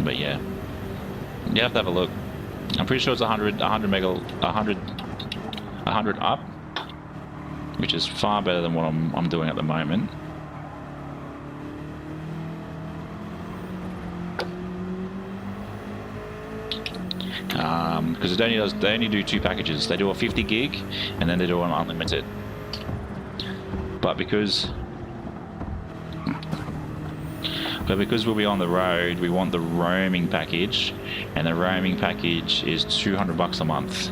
But yeah, you have to have a look. I'm pretty sure it's 100 up, which is far better than what I'm doing at the moment. because they only do 2 packages. They do a 50 gig and then they do an unlimited. But because we'll be on the road, we want the roaming package, and the roaming package is $200 a month.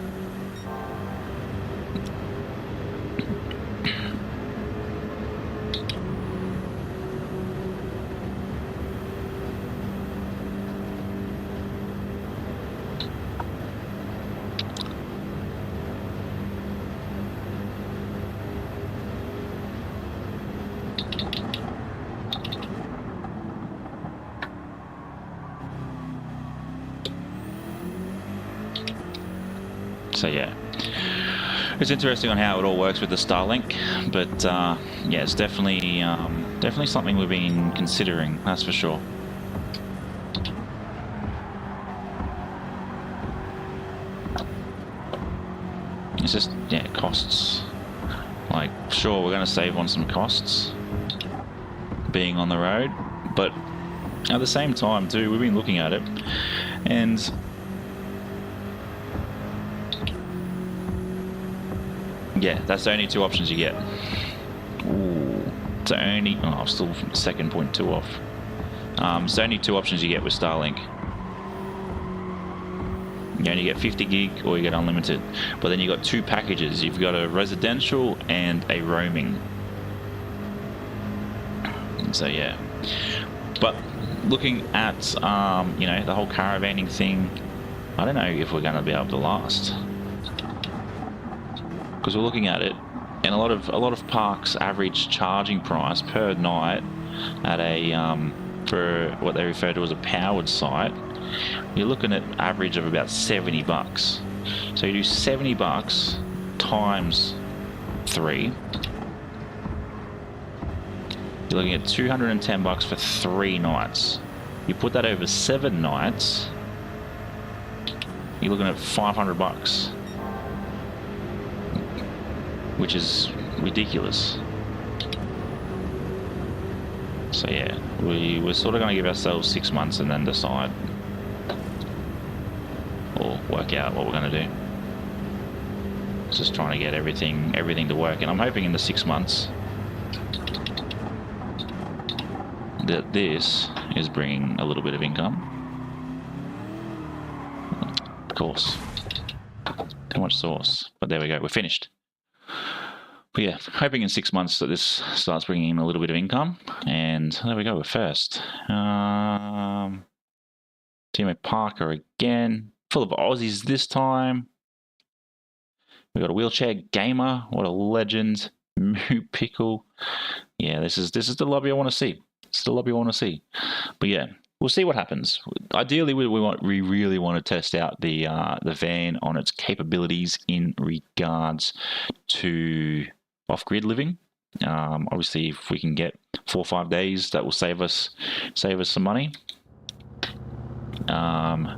So yeah, it's interesting on how it all works with the Starlink, but yeah, it's definitely something we've been considering, that's for sure. It's just, yeah, costs. Like, sure, we're going to save on some costs being on the road, but at the same time too, we've been looking at it, and yeah, that's the only 2 options you get. Ooh, it's only... Oh, I'm still 2.2 off. It's only 2 options you get with Starlink. You only get 50 gig or you get unlimited. But then you got 2 packages. You've got a residential and a roaming. So yeah. But looking at, you know, the whole caravanning thing, I don't know if we're going to be able to last. Because we're looking at it, and a lot of parks' average charging price per night at a for what they refer to as a powered site, you're looking at average of about $70. So you do $70 times 3. You're looking at $210 for 3 nights. You put that over 7 nights, you're looking at $500. Which is ridiculous. So yeah, we're sort of going to give ourselves 6 months and then decide, or work out what we're going to do. Just trying to get everything to work, and I'm hoping in the 6 months that this is bringing a little bit of income. Of course, too much sauce, but there we go, we're finished. But yeah, hoping in 6 months that this starts bringing in a little bit of income. And there we go, we're first. Teammate Parker again. Full of Aussies this time. We've got a wheelchair gamer. What a legend. Moo Pickle. Yeah, this is the lobby I want to see. It's the lobby I want to see. But yeah, we'll see what happens. Ideally, we really want to test out the van on its capabilities in regards to off-grid living. Obviously, if we can get 4 or 5 days, that will save us some money. Oh,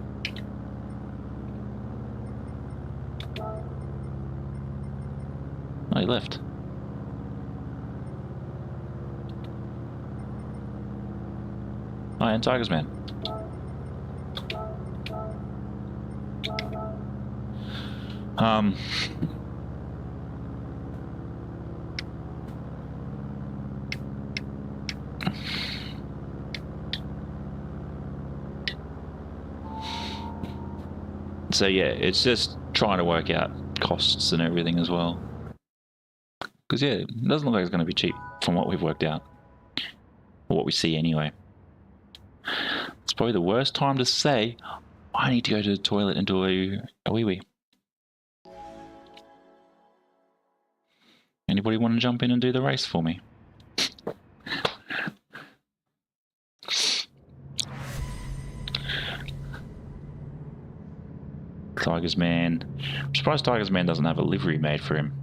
he left. Oh, and Tigers Man. So yeah, it's just trying to work out costs and everything as well. Because yeah, it doesn't look like it's going to be cheap from what we've worked out. Or what we see anyway. It's probably the worst time to say, I need to go to the toilet and do a wee-wee. Anybody want to jump in and do the race for me? Tigers Man. I'm surprised Tigers Man doesn't have a livery made for him.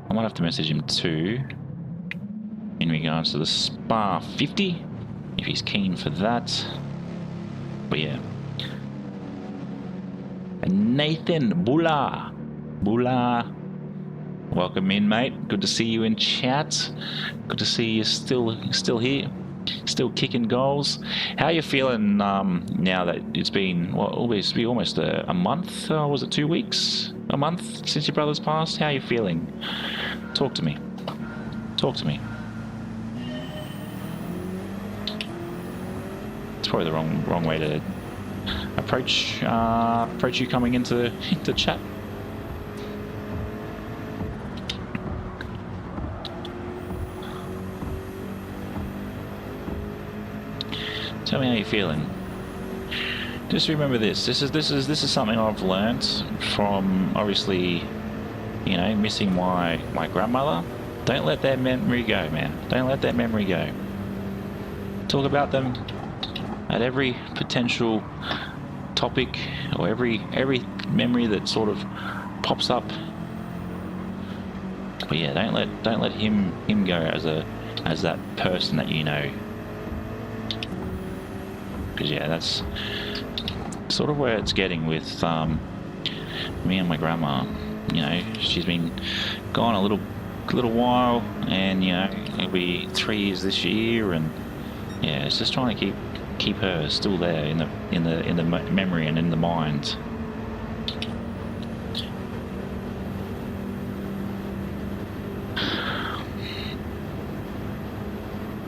I might have to message him too in regards to the Spa 50 if he's keen for that. But yeah. And Nathan Bula. Welcome in, mate. Good to see you in chat. Good to see you still here. Still kicking goals. How are you feeling now that it's been, what, almost a month? Was it 2 weeks? A month since your brother's passed? How are you feeling? Talk to me. Talk to me. It's probably the wrong way to approach you coming into chat. Tell me how you're feeling. Just remember this. This is something I've learnt from, obviously, you know, missing my grandmother. Don't let that memory go, man. Don't let that memory go. Talk about them at every potential topic, or every memory that sort of pops up. But yeah, don't let him go as that person that you know. Because yeah, that's sort of where it's getting with me and my grandma. You know, she's been gone a little while, and you know, it'll be 3 years this year, and yeah, it's just trying to keep her still there in the memory and in the mind.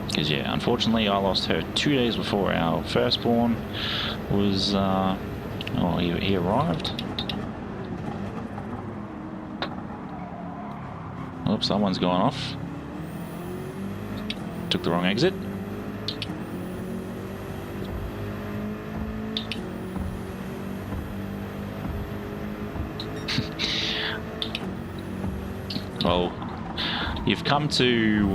Because yeah, unfortunately I lost her 2 days before our firstborn was he arrived. Oops, someone's gone off. Took the wrong exit. Well, you've come to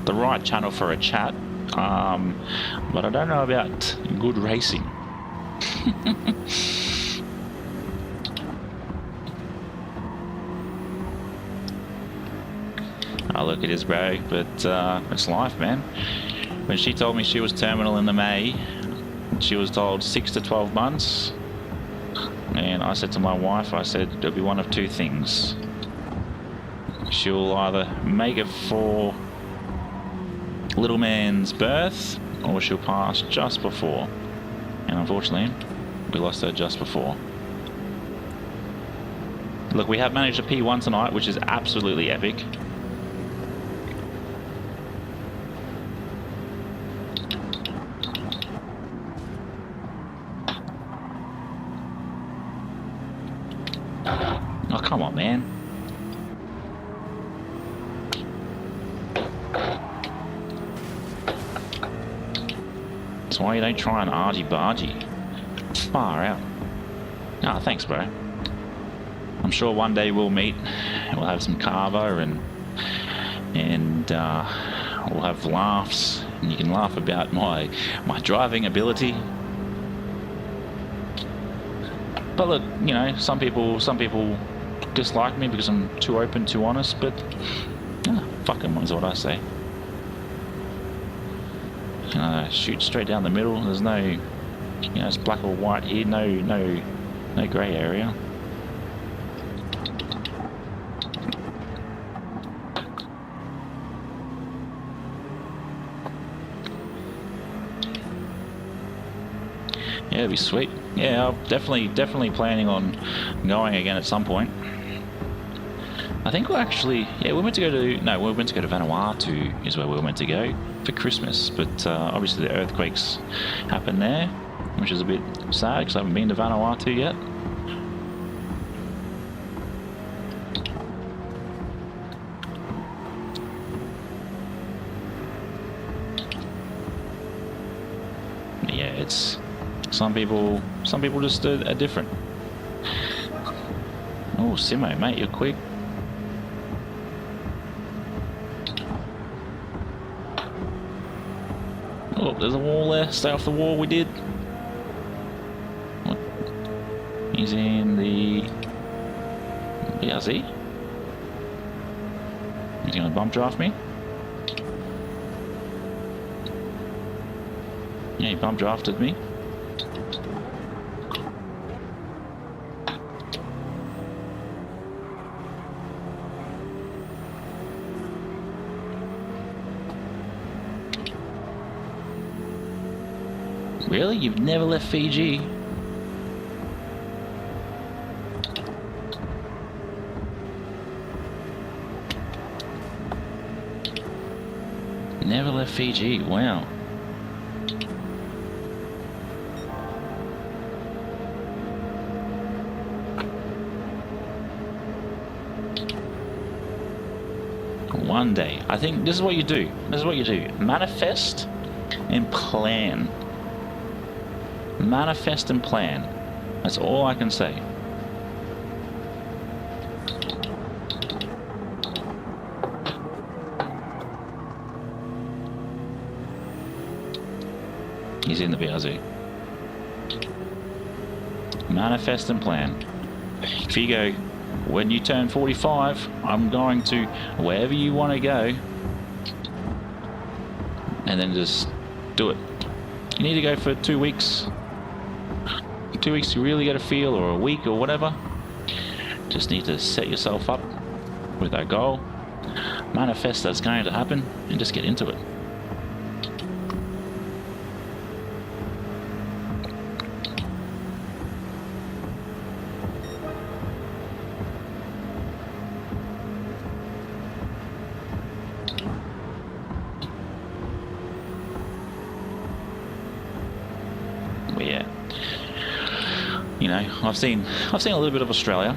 the right channel for a chat, but I don't know about good racing. Oh, look, it is, bro, but it's life, man. When she told me she was terminal in the May, she was told 6 to 12 months, and I said to my wife, I said, it'll be one of two things. She'll either make it for little man's birth, or she'll pass just before. And unfortunately, we lost her just before. Look, we have managed a P1 tonight, which is absolutely epic. Oh, come on, man. That's why you don't try an argy-bargy. Far out. Ah, thanks, bro. I'm sure one day we'll meet. We'll have some carvo and we'll have laughs. And you can laugh about my driving ability. But look, you know, some people dislike me because I'm too open, too honest. But fuck 'em is what I say. Shoot straight down the middle. There's no, you know, it's black or white here. No grey area. Yeah, it'd be sweet. Yeah, I'm definitely planning on going again at some point. I think we're actually, yeah, we're meant to go to Vanuatu is where we're meant to go for Christmas, but obviously the earthquakes happened there, which is a bit sad because I haven't been to Vanuatu yet. Yeah, it's some people just are different. Oh, Simo, mate, you're quick. Oh, there's a wall there. Stay off the wall, we did. What? He's in the BRZ. He's going to bump draft me. Yeah, he bump drafted me. Really? You've never left Fiji? Never left Fiji. Wow. One day. I think this is what you do. This is what you do. Manifest and plan. Manifest and plan. That's all I can say. He's in the BRZ. Manifest and plan. If you go, when you turn 45, I'm going to wherever you want to go, and then just do it. You need to go for 2 weeks. 2 weeks to really get a feel, or a week, or whatever. Just need to set yourself up with that goal, manifest that's going to happen, and just get into it. Yeah, you know, I've seen a little bit of Australia.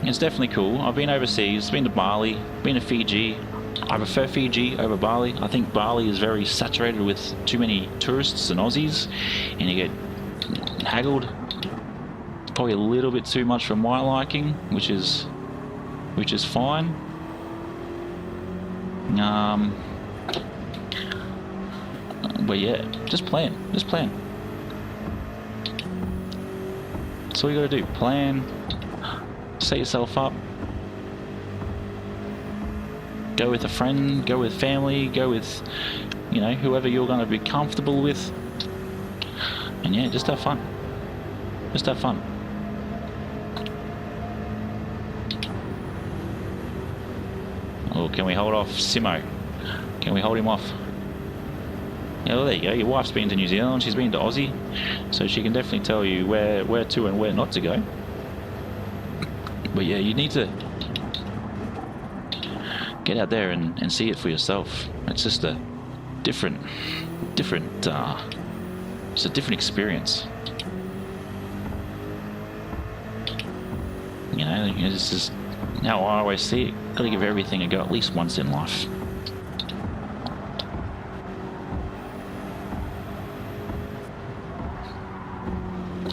It's definitely cool. I've been overseas, been to Bali, been to Fiji. I prefer Fiji over Bali. I think Bali is very saturated with too many tourists and Aussies, and you get haggled probably a little bit too much for my liking, which is fine. But yeah, just plan. That's all you gotta do. Plan, set yourself up, go with a friend, go with family, go with, you know, whoever you're gonna be comfortable with, and yeah, just have fun. Just have fun. Oh, can we hold off Simo? Can we hold him off? Yeah, well, there you go. Your wife's been to New Zealand, she's been to Aussie, so she can definitely tell you where to and where not to go. But yeah, you need to get out there and see it for yourself. It's just a different, it's a different experience. You know, this is how I always see it. Gotta give everything a go at least once in life.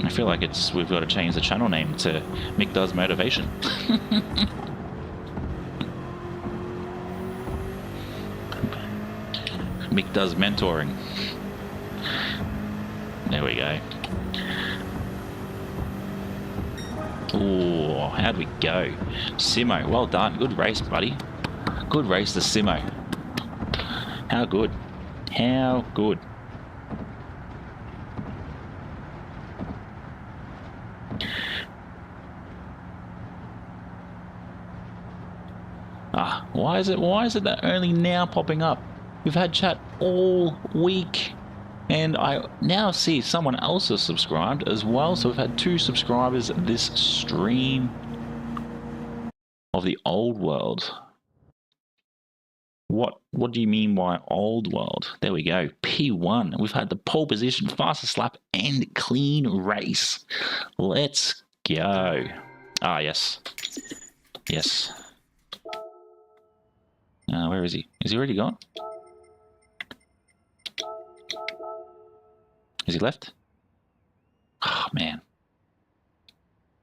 I feel like we've got to change the channel name to Mick Does Motivation. Mick Does Mentoring. There we go. Ooh, how'd we go? Simo, well done. Good race, buddy. Good race to Simo. How good? How good? Why is it that only now popping up? We've had chat all week, and I now see someone else has subscribed as well, so we've had 2 subscribers this stream of the old world. What do you mean by old world? There we go. P1. We've had the pole position, fastest lap, and clean race. Let's go. Ah, yes. Yes. Where is he? Is he already gone? Is he left? Oh, man.